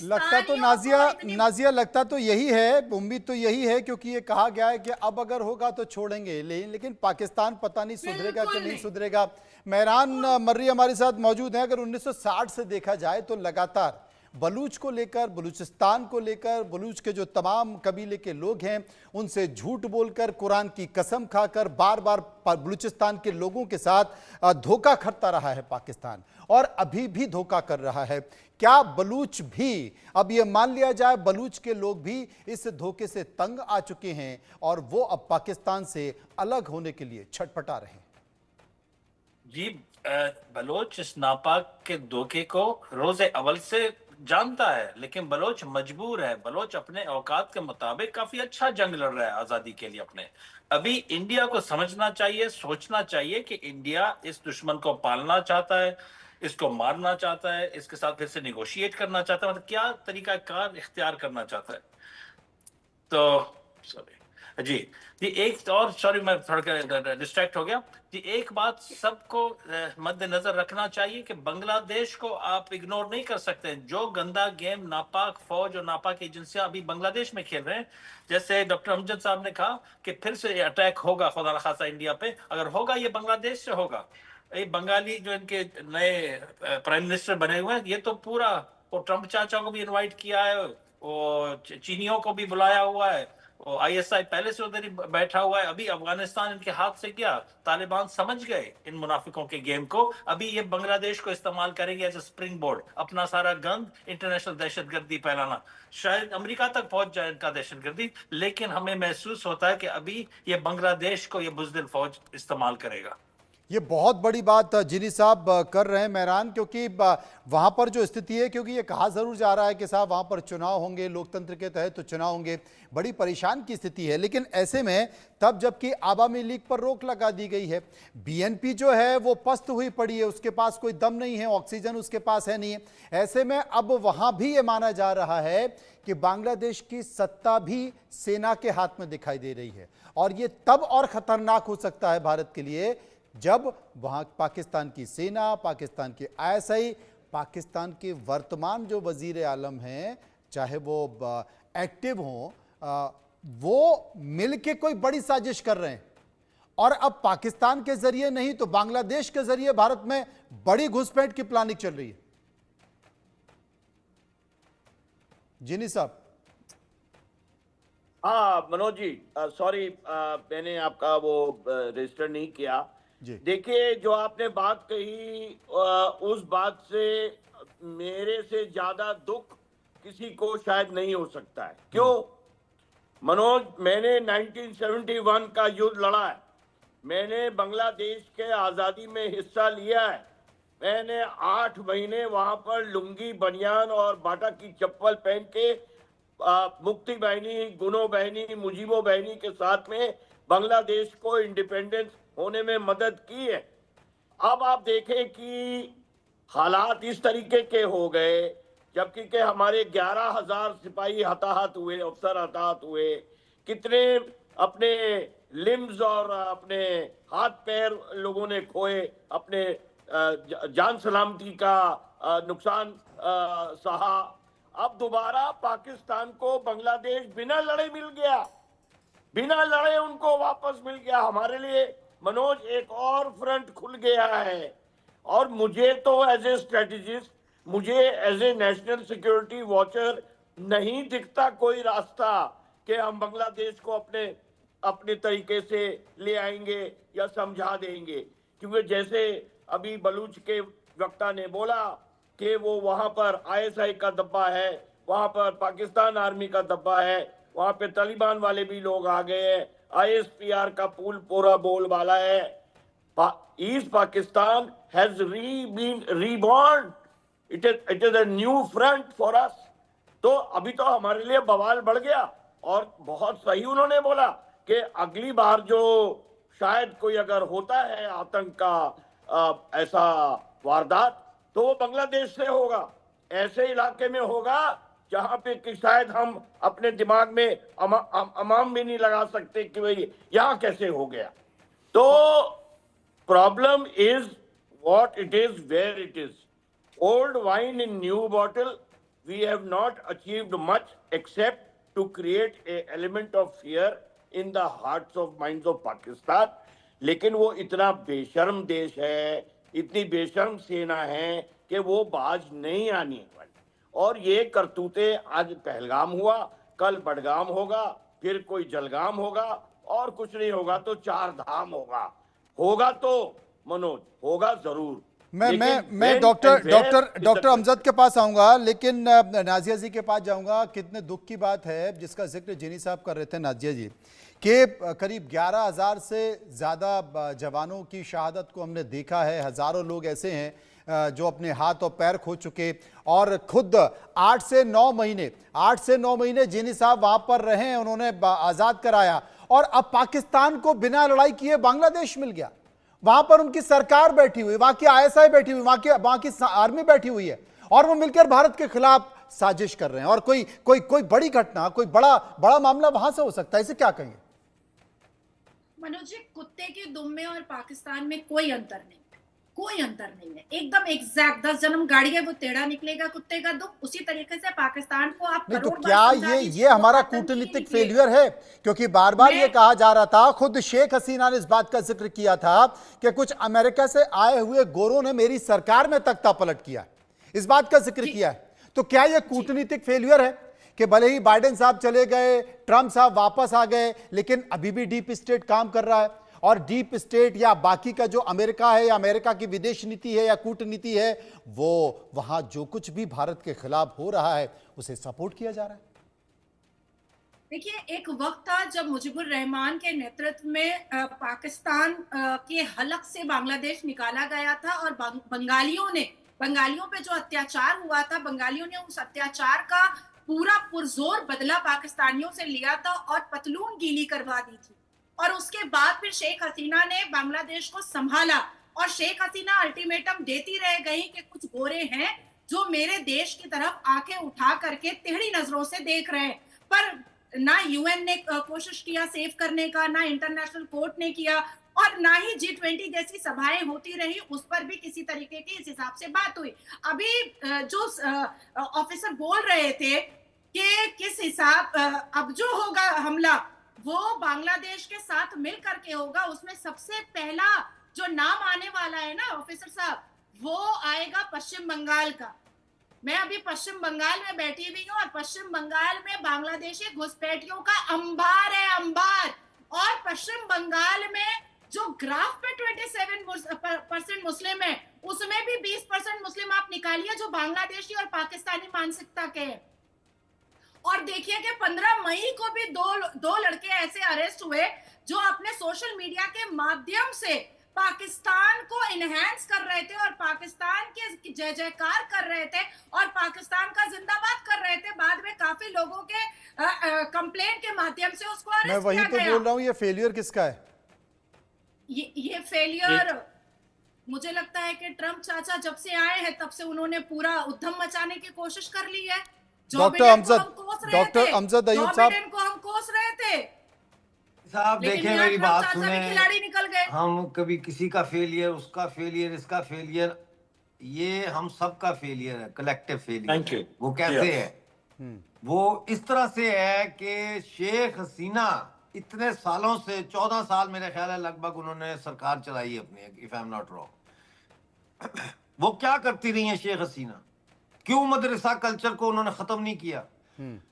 लगता तो नाजिया लगता तो यही है, उम्मीद तो यही है, क्योंकि ये कहा गया है कि अब अगर होगा तो छोड़ेंगे, लेकिन पाकिस्तान पता नहीं सुधरेगा कि नहीं सुधरेगा। मेहरान मर्री हमारे साथ मौजूद हैं। अगर 1960 से देखा जाए तो लगातार बलूच को लेकर, बलूचिस्तान को लेकर, बलूच के जो तमाम कबीले के लोग हैं उनसे झूठ बोलकर, कुरान की कसम खाकर बार बार बलूचिस्तान के लोगों के साथ धोखा करता रहा है पाकिस्तान, और अभी भी धोखा कर रहा है। क्या बलूच भी, अब ये मान लिया जाए बलूच के लोग भी इस धोखे से तंग आ चुके हैं और वो अब पाकिस्तान से अलग होने के लिए छटपटा रहे हैं? जी, बलोच इस नापाक के धोखे को रोजे अव्वल से जानता है, लेकिन बलोच मजबूर है। बलोच अपने औकात के मुताबिक काफी अच्छा जंग लड़ रहा है आजादी के लिए अपने। अभी इंडिया को समझना चाहिए, सोचना चाहिए कि इंडिया इस दुश्मन को पालना चाहता है, इसको मारना चाहता है, इसके साथ फिर से निगोशिएट करना चाहता है, मतलब क्या तरीका कार इख्तियार करना चाहता है। तो जी एक और, सॉरी मैं थोड़ा डिस्ट्रैक्ट हो गया जी। एक बात सबको मद्देनजर रखना चाहिए कि बांग्लादेश को आप इग्नोर नहीं कर सकते। जो गंदा गेम नापाक फौज और नापाक एजेंसियां अभी बांग्लादेश में खेल रहे हैं, जैसे डॉक्टर अमजद साहब ने कहा कि फिर से अटैक होगा खुदा न खासा इंडिया पे, अगर होगा ये बांग्लादेश से होगा। ये बंगाली जो इनके नए प्राइम मिनिस्टर बने हुए हैं, ये तो पूरा, वो ट्रंप चाचा को भी इनवाइट किया है, वो चीनियों को भी बुलाया हुआ है, ISI पहले से उधर ही बैठा हुआ है। अभी अफगानिस्तान इनके हाथ से गया, तालिबान समझ गए इन मुनाफिकों के गेम को। अभी ये बांग्लादेश को इस्तेमाल करेंगे एज ए स्प्रिंग बोर्ड, अपना सारा गंद इंटरनेशनल दहशतगर्दी फैलाना, शायद अमेरिका तक पहुंच जाए इनका दहशतगर्दी। लेकिन हमें महसूस होता है कि अभी ये बांग्लादेश को ये बुज़दिल फौज इस्तेमाल करेगा। ये बहुत बड़ी बात जिनी साहब कर रहे हैं मेहरान, क्योंकि वहाँ पर जो स्थिति है, क्योंकि ये कहा ज़रूर जा रहा है कि साहब वहाँ पर चुनाव होंगे, लोकतंत्र के तहत तो चुनाव होंगे, बड़ी परेशान की स्थिति है। लेकिन ऐसे में तब जबकि आवामी लीग पर रोक लगा दी गई है, BNP जो है वो पस्त हुई पड़ी है, उसके पास कोई दम नहीं है, ऑक्सीजन उसके पास है नहीं है। ऐसे में अब वहाँ भी ये माना जा रहा है कि बांग्लादेश की सत्ता भी सेना के हाथ में दिखाई दे रही है, और ये तब और ख़तरनाक हो सकता है भारत के लिए जब वहाँ पाकिस्तान की सेना, पाकिस्तान के ISI, पाकिस्तान के वर्तमान जो वजीर आलम हैं, चाहे वो एक्टिव हों, वो मिल के कोई बड़ी साजिश कर रहे हैं, और अब पाकिस्तान के जरिए नहीं तो बांग्लादेश के जरिए भारत में बड़ी घुसपैठ की प्लानिंग चल रही है। जिनी साहब। हाँ मनोज जी, सॉरी, मैंने आपका वो रजिस्टर नहीं किया। जी। देखिए, जो आपने बात कही, उस बात से मेरे से ज्यादा दुख किसी को शायद नहीं हो सकता है। क्यों मनोज? मैंने 1971 का युद्ध लड़ा है, मैंने बांग्लादेश के आजादी में हिस्सा लिया है, मैंने 8 महीने वहां पर लुंगी, बनियान और बाटा की चप्पल पहन के मुक्ति बहनी, गुनो बहनी, मुजीबो बहनी के साथ में बांग्लादेश को इंडिपेंडेंस होने में मदद की है। अब आप देखें कि हालात इस तरीके के हो गए, जबकि के हमारे 11,000 सिपाही हताहत हुए, अफसर हताहत हुए, कितने अपने लिम्स और अपने हाथ पैर लोगों ने खोए, अपने जान सलामती का नुकसान सहा। अब दोबारा पाकिस्तान को बांग्लादेश बिना लड़े मिल गया, बिना लड़े उनको वापस मिल गया। हमारे लिए मनोज एक और फ्रंट खुल गया है। और मुझे तो एज ए स्ट्रेटेजिस्ट, मुझे as a national security watcher नहीं दिखता कोई रास्ता कि हम बांग्लादेश को अपने तरीके से ले आएंगे या समझा देंगे। क्योंकि जैसे अभी बलूच के वक्ता ने बोला कि वो वहां पर आईएसआई का दब्बा है, वहां पर पाकिस्तान आर्मी का दब्बा है, वहां पे तालिबान वाले भी लोग आ गए हैं, आईएसपीआर का पूल पूरा बोलबाला है। East Pakistan has been reborn, it is a new front for us. तो अभी तो हमारे लिए बवाल बढ़ गया। और बहुत सही उन्होंने बोला कि अगली बार जो शायद कोई अगर होता है आतंक का ऐसा वारदात, तो वो बांग्लादेश से होगा, ऐसे इलाके में होगा जहां पे कि शायद हम अपने दिमाग में अमाम भी नहीं लगा सकते कि भाई यहां कैसे हो गया। तो problem is what it is, where it is. Old wine in new bottle, we have not achieved much except to create a element of fear in the hearts of minds of Pakistan. लेकिन वो इतना बेशर्म देश है, इतनी बेशर्म सेना है कि वो बाज नहीं आनी वाली। और ये करतूते, आज पहलगाम हुआ, कल बडगाम होगा, फिर कोई जलगाम होगा, और कुछ नहीं होगा तो 4 धाम होगा। होगा तो मनोज, होगा जरूर। मैं डॉक्टर अमजद के पास आऊंगा, लेकिन नाजिया जी के पास जाऊंगा। कितने दुख की बात है जिसका जिक्र जिनी साहब कर रहे थे, नाजिया जी, कि करीब 11,000 से ज़्यादा जवानों की शहादत को हमने देखा है। हज़ारों लोग ऐसे हैं जो अपने हाथ और पैर खो चुके, और खुद 8 से 9 महीने जिनी साहब वहाँ पर रहे हैं, उन्होंने आज़ाद कराया। और अब पाकिस्तान को बिना लड़ाई किए बांग्लादेश मिल गया। वहां पर उनकी सरकार बैठी हुई, वहां की आईएसआई बैठी हुई, वहां की आर्मी बैठी हुई है, और वो मिलकर भारत के खिलाफ साजिश कर रहे हैं। और कोई बड़ी घटना, कोई बड़ा मामला वहां से हो सकता है, इसे क्या कहेंगे? मनोज जी, कुत्ते के दुम में और पाकिस्तान में कोई अंतर नहीं है, एकदम एग्जैक्ट। 10 जन्म गाड़ी है, वो टेढ़ा निकलेगा कुत्ते का दुम। उसी तरीके से पाकिस्तान को आप नहीं, तो क्या ये हमारा कूटनीतिक फेलियर है? क्योंकि बार बार ये कहा जा रहा था, खुद शेख हसीना ने इस बात का जिक्र किया था कि कुछ अमेरिका से आए हुए गोरों ने मेरी सरकार में तख्ता पलट किया, इस बात का जिक्र किया है। तो क्या ये कूटनीतिक फेलियर है कि भले ही बाइडेन साहब चले गए, ट्रंप साहब वापस आ गए, लेकिन अभी भी डीप स्टेट काम कर रहा है? और डीप स्टेट या बाकी का जो अमेरिका है, या अमेरिका की विदेश नीति है या कूटनीति है, वो वहां जो कुछ भी भारत के खिलाफ हो रहा है उसे सपोर्ट किया जा रहा है। देखिए, एक वक्त था जब मुजीबुर रहमान के नेतृत्व में पाकिस्तान के हलक से बांग्लादेश निकाला गया था, और बंगालियों पे जो अत्याचार हुआ था, बंगालियों ने उस अत्याचार का पूरा पुरजोर बदला पाकिस्तानियों से लिया था और पतलून गीली करवा दी थी। और उसके बाद फिर शेख हसीना ने बांग्लादेश को संभाला, और शेख हसीना अल्टीमेटम देती रह गई कि कुछ गोरे हैं जो मेरे देश की तरफ आंखें उठा करके टेढ़ी नजरों से देख रहे हैं। पर ना यूएन ने कोशिश किया सेव करने का, ना इंटरनेशनल कोर्ट ने किया, और ना ही G20 जैसी सभाएं होती रही, उस पर भी किसी तरीके की इस हिसाब से बात हुई। अभी जो ऑफिसर बोल रहे थे कि किस हिसाब अब जो होगा हमला वो बांग्लादेश के साथ मिल करके होगा, उसमें सबसे पहला जो नाम आने वाला है ना ऑफिसर साहब, वो आएगा पश्चिम बंगाल का। मैं अभी पश्चिम बंगाल में बैठी हुई हूँ और पश्चिम बंगाल में बांग्लादेशी घुसपैठियों का अंबार है, अंबार। और पश्चिम बंगाल में जो ग्राफ पे 27% मुस्लिम है, उसमें भी 20% मुस्लिम आप निकालिए जो बांग्लादेशी और पाकिस्तानी मानसिकता के हैं। और देखिए कि 15 मई को भी दो लड़के ऐसे अरेस्ट हुए जो अपने सोशल मीडिया के माध्यम से पाकिस्तान को इनहेंस कर रहे थे और पाकिस्तान के जय जयकार कर रहे थे और पाकिस्तान का जिंदाबाद कर रहे थे। बाद में काफी लोगों के कंप्लेंट के माध्यम से उसको अरेस्ट किया गया। मैं वही तो बोल रहा हूँ, ये फेलियर किसका है? ये फेलियर मुझे लगता है कि ट्रम्प चाचा जब से आए हैं तब से उन्होंने पूरा उद्यम मचाने की कोशिश कर ली है। डॉक्टर अमजद अयूब साहब को हम कोस रहे थे साहब, देखें मेरी बात सुने, खिलाड़ी निकल गए। हम कभी किसी का फेलियर, उसका फेलियर, इसका फेलियर, ये हम सबका फेलियर है, कलेक्टिव फेलियर। वो कैसे है? वो इस तरह से है कि शेख हसीना इतने सालों से 14 साल मेरे ख्याल है लगभग उन्होंने सरकार चलाई अपनी, if I am not wrong. वो क्या करती रही है शेख हसीना? क्यों मदरसा कल्चर को उन्होंने खत्म नहीं किया?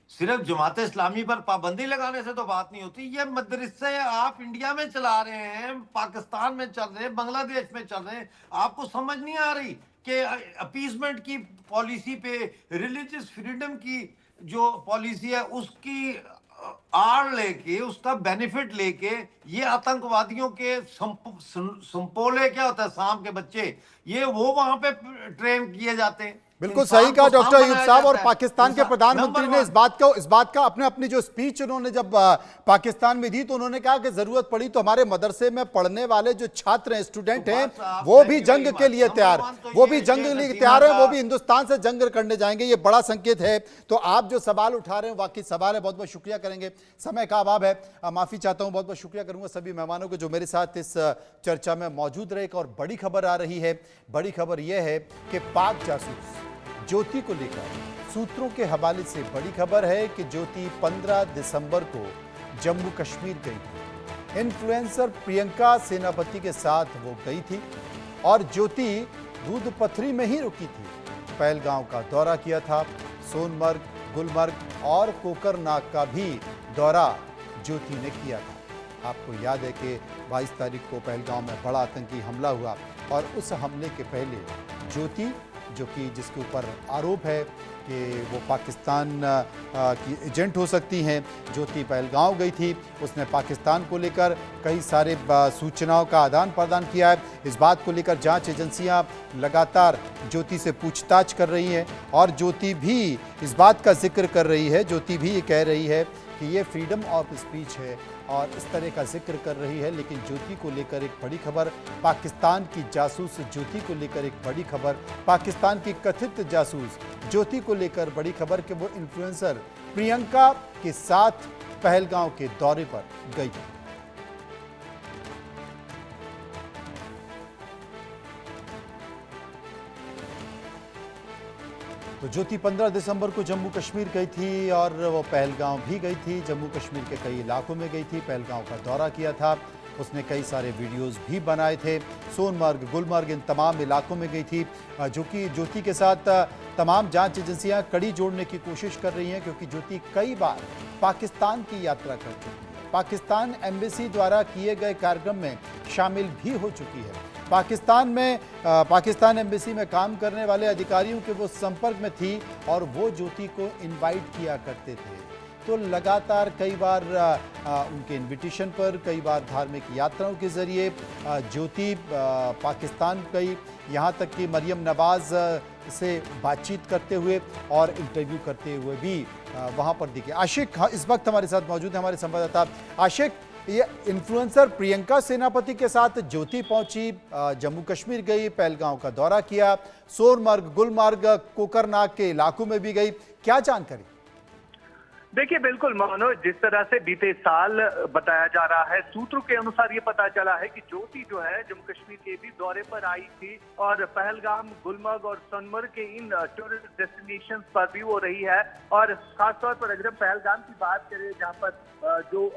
सिर्फ जमात इस्लामी पर पाबंदी लगाने से तो बात नहीं होती। ये मदरसे आप इंडिया में चला रहे हैं, पाकिस्तान में चल रहे हैं, बांग्लादेश में चल रहे हैं। आपको समझ नहीं आ रही कि अपीसमेंट की पॉलिसी पे, रिलीजियस फ्रीडम की जो पॉलिसी है उसकी आड़ लेके, उसका बेनिफिट लेके ये आतंकवादियों के संपोले, क्या होता है, सांप के बच्चे, ये वो वहां पे ट्रेन किए जाते हैं। बिल्कुल सही कहा डॉक्टर अयूब साहब। और पाकिस्तान के प्रधानमंत्री ने इस बात का अपनी जो स्पीच उन्होंने जब पाकिस्तान में दी तो उन्होंने कहा कि जरूरत पड़ी तो हमारे मदरसे में पढ़ने वाले जो छात्र हैं, स्टूडेंट हैं, वो भी जंग के लिए तैयार, वो भी जंग के लिए तैयार है, वो भी हिंदुस्तान से जंग करने जाएंगे। ये बड़ा संकेत है। तो आप जो सवाल उठा रहे हैं वाकई सवाल है, बहुत बहुत शुक्रिया करेंगे, समय का अभाव है, माफी चाहता हूं, बहुत बहुत शुक्रिया करूंगा सभी मेहमानों को जो मेरे साथ इस चर्चा में मौजूद रहे। एक और बड़ी खबर आ रही है। बड़ी खबर यह है कि पाक जासूस ज्योति को लेकर सूत्रों के हवाले से बड़ी खबर है कि ज्योति 15 दिसंबर को जम्मू कश्मीर गई थी। इन्फ्लुएंसर प्रियंका सेनापति के साथ वो गई थी और ज्योति दूध पथरी में ही रुकी थी। पहलगांव का दौरा किया था, सोनमर्ग, गुलमर्ग और कोकरनाग का भी दौरा ज्योति ने किया था। आपको याद है कि 22 तारीख को पहलगांव में बड़ा आतंकी हमला हुआ और उस हमले के पहले ज्योति, जो कि जिसके ऊपर आरोप है कि वो पाकिस्तान की एजेंट हो सकती हैं, ज्योति पहलगांव गई थी। उसने पाकिस्तान को लेकर कई सारे सूचनाओं का आदान प्रदान किया है। इस बात को लेकर जांच एजेंसियां लगातार ज्योति से पूछताछ कर रही हैं और ज्योति भी इस बात का जिक्र कर रही है, ज्योति भी ये कह रही है कि ये फ्रीडम ऑफ स्पीच है और इस तरह का जिक्र कर रही है। लेकिन ज्योति को लेकर एक बड़ी खबर, पाकिस्तान की जासूस ज्योति को लेकर एक बड़ी खबर, पाकिस्तान की कथित जासूस ज्योति को लेकर बड़ी खबर कि वो इन्फ्लुएंसर प्रियंका के साथ पहलगांव के दौरे पर गई थी। तो ज्योति 15 दिसंबर को जम्मू कश्मीर गई थी और वो पहलगांव भी गई थी। जम्मू कश्मीर के कई इलाकों में गई थी, पहलगांव का दौरा किया था। उसने कई सारे वीडियोस भी बनाए थे। सोनमर्ग, गुलमर्ग, इन तमाम इलाकों में गई थी। जो कि ज्योति के साथ तमाम जांच एजेंसियां कड़ी जोड़ने की कोशिश कर रही हैं, क्योंकि ज्योति कई बार पाकिस्तान की यात्रा कर चुकी है, पाकिस्तान एम्बेसी द्वारा किए गए कार्यक्रम में शामिल भी हो चुकी है। पाकिस्तान एम्बेसी में काम करने वाले अधिकारियों के वो संपर्क में थी और वो ज्योति को इनवाइट किया करते थे। तो लगातार कई बार उनके इनविटेशन पर, कई बार धार्मिक यात्राओं के जरिए ज्योति पाकिस्तान गई। यहाँ तक कि मरियम नवाज से बातचीत करते हुए और इंटरव्यू करते हुए भी वहाँ पर दिखे। आशिक इस वक्त हमारे साथ मौजूद है, हमारे संवाददाता। आशिक, ये इन्फ्लुएंसर प्रियंका सेनापति के साथ ज्योति पहुंची, जम्मू कश्मीर गई, पहलगांव का दौरा किया, सोनमर्ग, गुलमर्ग, कोकरनाग के इलाकों में भी गई, क्या जानकारी? देखिए बिल्कुल मनोज, जिस तरह से बीते साल बताया जा रहा है, सूत्रों के अनुसार ये पता चला है कि ज्योति जो है जम्मू कश्मीर के भी दौरे पर आई थी और पहलगाम, गुलमर्ग और सोनमर्ग के इन टूरिस्ट डेस्टिनेशंस पर भी वो रही है। और खासतौर पर अगर हम पहलगाम की बात करें, जहाँ पर जो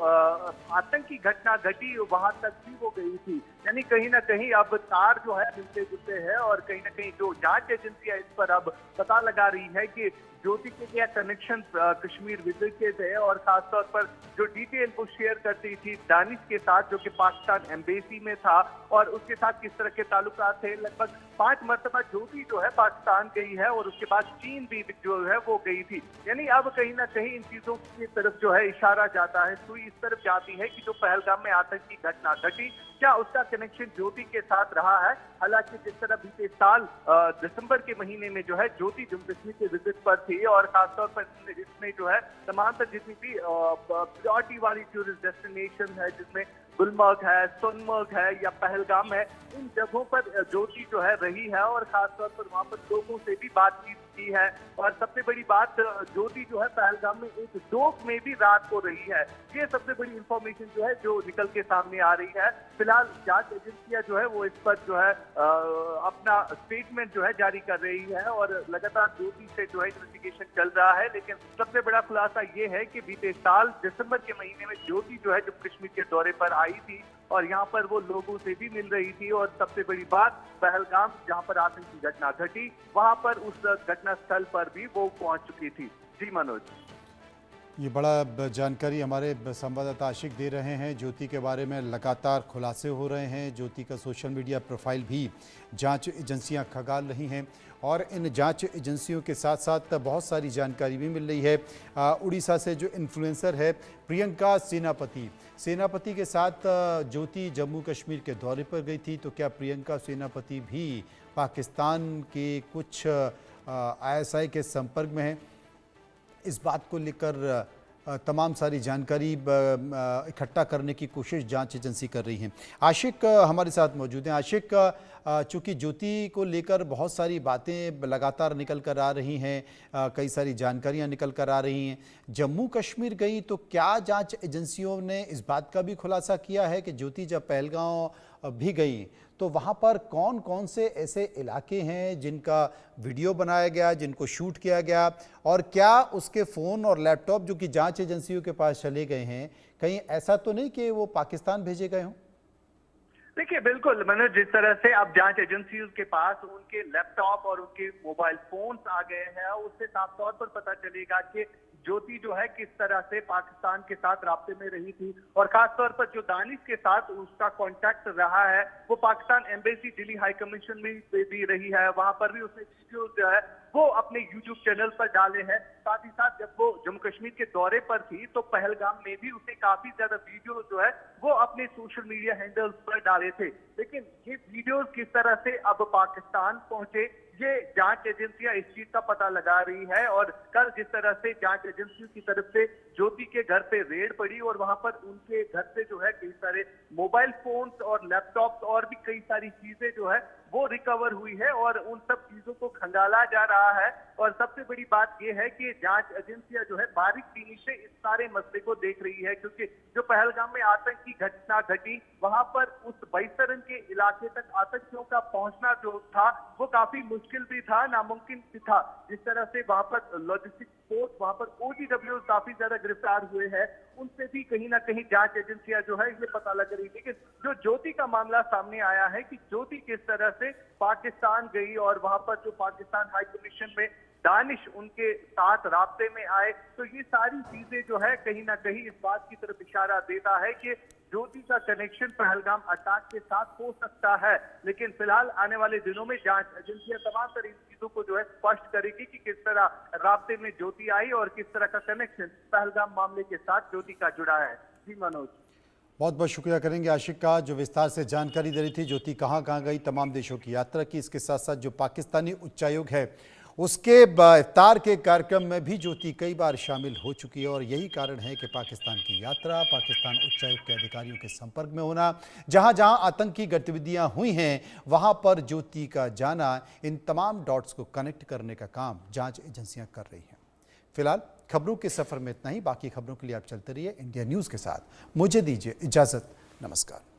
आतंकी घटना घटी वहां तक भी वो गई थी। यानी कहीं ना कहीं अब तार जो है मिलते जुलते हैं और कहीं ना कहीं जो जांच एजेंसियां इस पर अब पता लगा रही है कि ज्योति के क्या कनेक्शन कश्मीर विजिट के थे और खासतौर पर जो डिटेल वो शेयर करती थी दानिश के साथ, जो कि पाकिस्तान एम्बेसी में था, और उसके साथ किस तरह के ताल्लुकात थे। लगभग 5 मरतबा ज्योति जो है पाकिस्तान गई है और उसके बाद चीन भी जो है वो गई थी। यानी अब कहीं ना कहीं इन चीजों की तरफ जो है इशारा जाता है, सुई इस तरफ जाती है कि जो पहलगाम में आतंकी घटना घटी, क्या उसका कनेक्शन ज्योति के साथ रहा है। हालांकि जिस तरह बीते साल दिसंबर के महीने में जो है ज्योति जम्मू कश्मीर के विजिट पर थी और खासतौर पर इसमें जो है तमाम तर जितनी भी प्रायोरिटी वाली टूरिस्ट डेस्टिनेशन है, जिसमें गुलमर्ग है, सोनमर्ग है या पहलगाम है, इन जगहों पर ज्योति जो है रही है और खासतौर पर वहां पर लोगों से भी बातचीत की है। और सबसे बड़ी बात, ज्योति जो है पहलगाम में एक डोक में भी रात को रही है। ये सबसे बड़ी इंफॉर्मेशन जो है जो निकल के सामने आ रही है। फिलहाल जांच एजेंसियां जो है वो इस पर जो है अपना स्टेटमेंट जो है जारी कर रही है और लगातार ज्योति से जो है इन्वेस्टिगेशन चल रहा है। लेकिन सबसे बड़ा खुलासा ये है कि बीते साल दिसंबर के महीने में ज्योति जो है जम्मू कश्मीर के दौरे पर आई थी और यहाँ पर वो लोगों से भी मिल रही थी। और सबसे बड़ी बात, पहलगाम जहाँ पर आतंकी घटना घटी, वहां पर उस घटना स्थल पर भी वो पहुंच चुकी थी। जी मनोज, ये बड़ा जानकारी हमारे संवाददाता आशिक दे रहे हैं। ज्योति के बारे में लगातार खुलासे हो रहे हैं। ज्योति का सोशल मीडिया प्रोफाइल भी जांच एजेंसियां खंगाल रही हैं और इन जांच एजेंसियों के साथ साथ बहुत सारी जानकारी भी मिल रही है। उड़ीसा से जो इन्फ्लुएंसर है प्रियंका सेनापति के साथ ज्योति जम्मू कश्मीर के दौरे पर गई थी। तो क्या प्रियंका सेनापति भी पाकिस्तान के कुछ ISI के संपर्क में हैं? इस बात को लेकर तमाम सारी जानकारी इकट्ठा करने की कोशिश जांच एजेंसी कर रही है। आशिक हमारे साथ मौजूद हैं। आशिक, चूँकि ज्योति को लेकर बहुत सारी बातें लगातार निकल कर आ रही हैं, कई सारी जानकारियां निकल कर आ रही हैं, जम्मू कश्मीर गई तो क्या जांच एजेंसियों ने इस बात का भी खुलासा किया है कि ज्योति जब पहलगाम भी गई तो वहाँ पर कौन कौन से ऐसे इलाके हैं जिनका वीडियो बनाया गया, जिनको शूट किया गया, और क्या उसके फ़ोन और लैपटॉप जो कि जांच एजेंसियों के पास चले गए हैं, कहीं ऐसा तो नहीं कि वो पाकिस्तान भेजे गए हों? देखिए बिल्कुल मनोज, जिस तरह से अब जांच एजेंसियों के पास उनके लैपटॉप और उनके मोबाइल फोन्स आ गए हैं, उससे साफ तौर पर पता चलेगा कि ज्योति जो है किस तरह से पाकिस्तान के साथ राब्ते में रही थी। और खासतौर पर जो दानिश के साथ उसका कांटेक्ट रहा है, वो Pakistan embassy Delhi high commission में भी रही है। वहां पर भी उसने वीडियो जो है वो अपने यूट्यूब चैनल पर डाले हैं। साथ ही साथ जब वो जम्मू कश्मीर के दौरे पर थी तो पहलगाम में भी उसने काफी ज्यादा वीडियो जो है वो अपने सोशल मीडिया हैंडल्स पर डाले थे। लेकिन ये वीडियोस किस तरह से अब पाकिस्तान पहुंचे, ये जांच एजेंसियां इस चीज का पता लगा रही है। और कल जिस तरह से जांच एजेंसियों की तरफ से ज्योति के घर पे रेड पड़ी और वहां पर उनके घर से जो है कई सारे मोबाइल फोन्स और लैपटॉप्स और भी कई सारी चीजें जो है वो रिकवर हुई है और उन सब चीजों को खंगाला जा रहा है। और सबसे बड़ी बात यह है कि जांच एजेंसियां जो है बारीक बीनी से इस सारे मसले को देख रही है, क्योंकि जो पहलगाम में आतंकी घटना घटी वहां पर उस बैसरन के इलाके तक आतंकियों का पहुंचना जो था वो काफी मुश्किल भी था, नामुमकिन भी था। जिस तरह से वहां पर लॉजिस्टिक फोर्स, वहां पर OGW काफी ज्यादा गिरफ्तार हुए हैं, उनसे भी कहीं ना कहीं जांच एजेंसियां जो है ये पता लग रही। लेकिन जो ज्योति का मामला सामने आया है कि ज्योति किस तरह से पाकिस्तान गई और वहां पर जो पाकिस्तान हाई कमीशन में दानिश उनके साथ राब्ते में आए, तो ये सारी चीजें जो है कहीं ना कहीं इस बात की तरफ इशारा देता है कि ज्योति का कनेक्शन पहलगाम अटैक के साथ हो सकता है। लेकिन फिलहाल आने वाले दिनों में जांच एजेंसियां तमाम तरह इन चीजों को जो है स्पष्ट करेगी कि किस तरह राब्ते में ज्योति आई और किस तरह का कनेक्शन पहलगाम मामले के साथ ज्योति का जुड़ा है। जी मनोज, बहुत बहुत शुक्रिया करेंगे आशिक का, जो विस्तार से जानकारी दे रही थी ज्योति कहाँ कहाँ गई, तमाम देशों की यात्रा की। इसके साथ साथ जो पाकिस्तानी उच्चायोग है उसके इफ्तार के कार्यक्रम में भी ज्योति कई बार शामिल हो चुकी है और यही कारण है कि पाकिस्तान की यात्रा, पाकिस्तान उच्चायोग के अधिकारियों के संपर्क में होना, जहां जहां आतंकी गतिविधियां हुई हैं वहां पर ज्योति का जाना, इन तमाम डॉट्स को कनेक्ट करने का काम जांच एजेंसियां कर रही हैं। फिलहाल खबरों के सफर में इतना ही। बाकी खबरों के लिए आप चलते रहिए इंडिया न्यूज के साथ। मुझे दीजिए इजाजत। नमस्कार।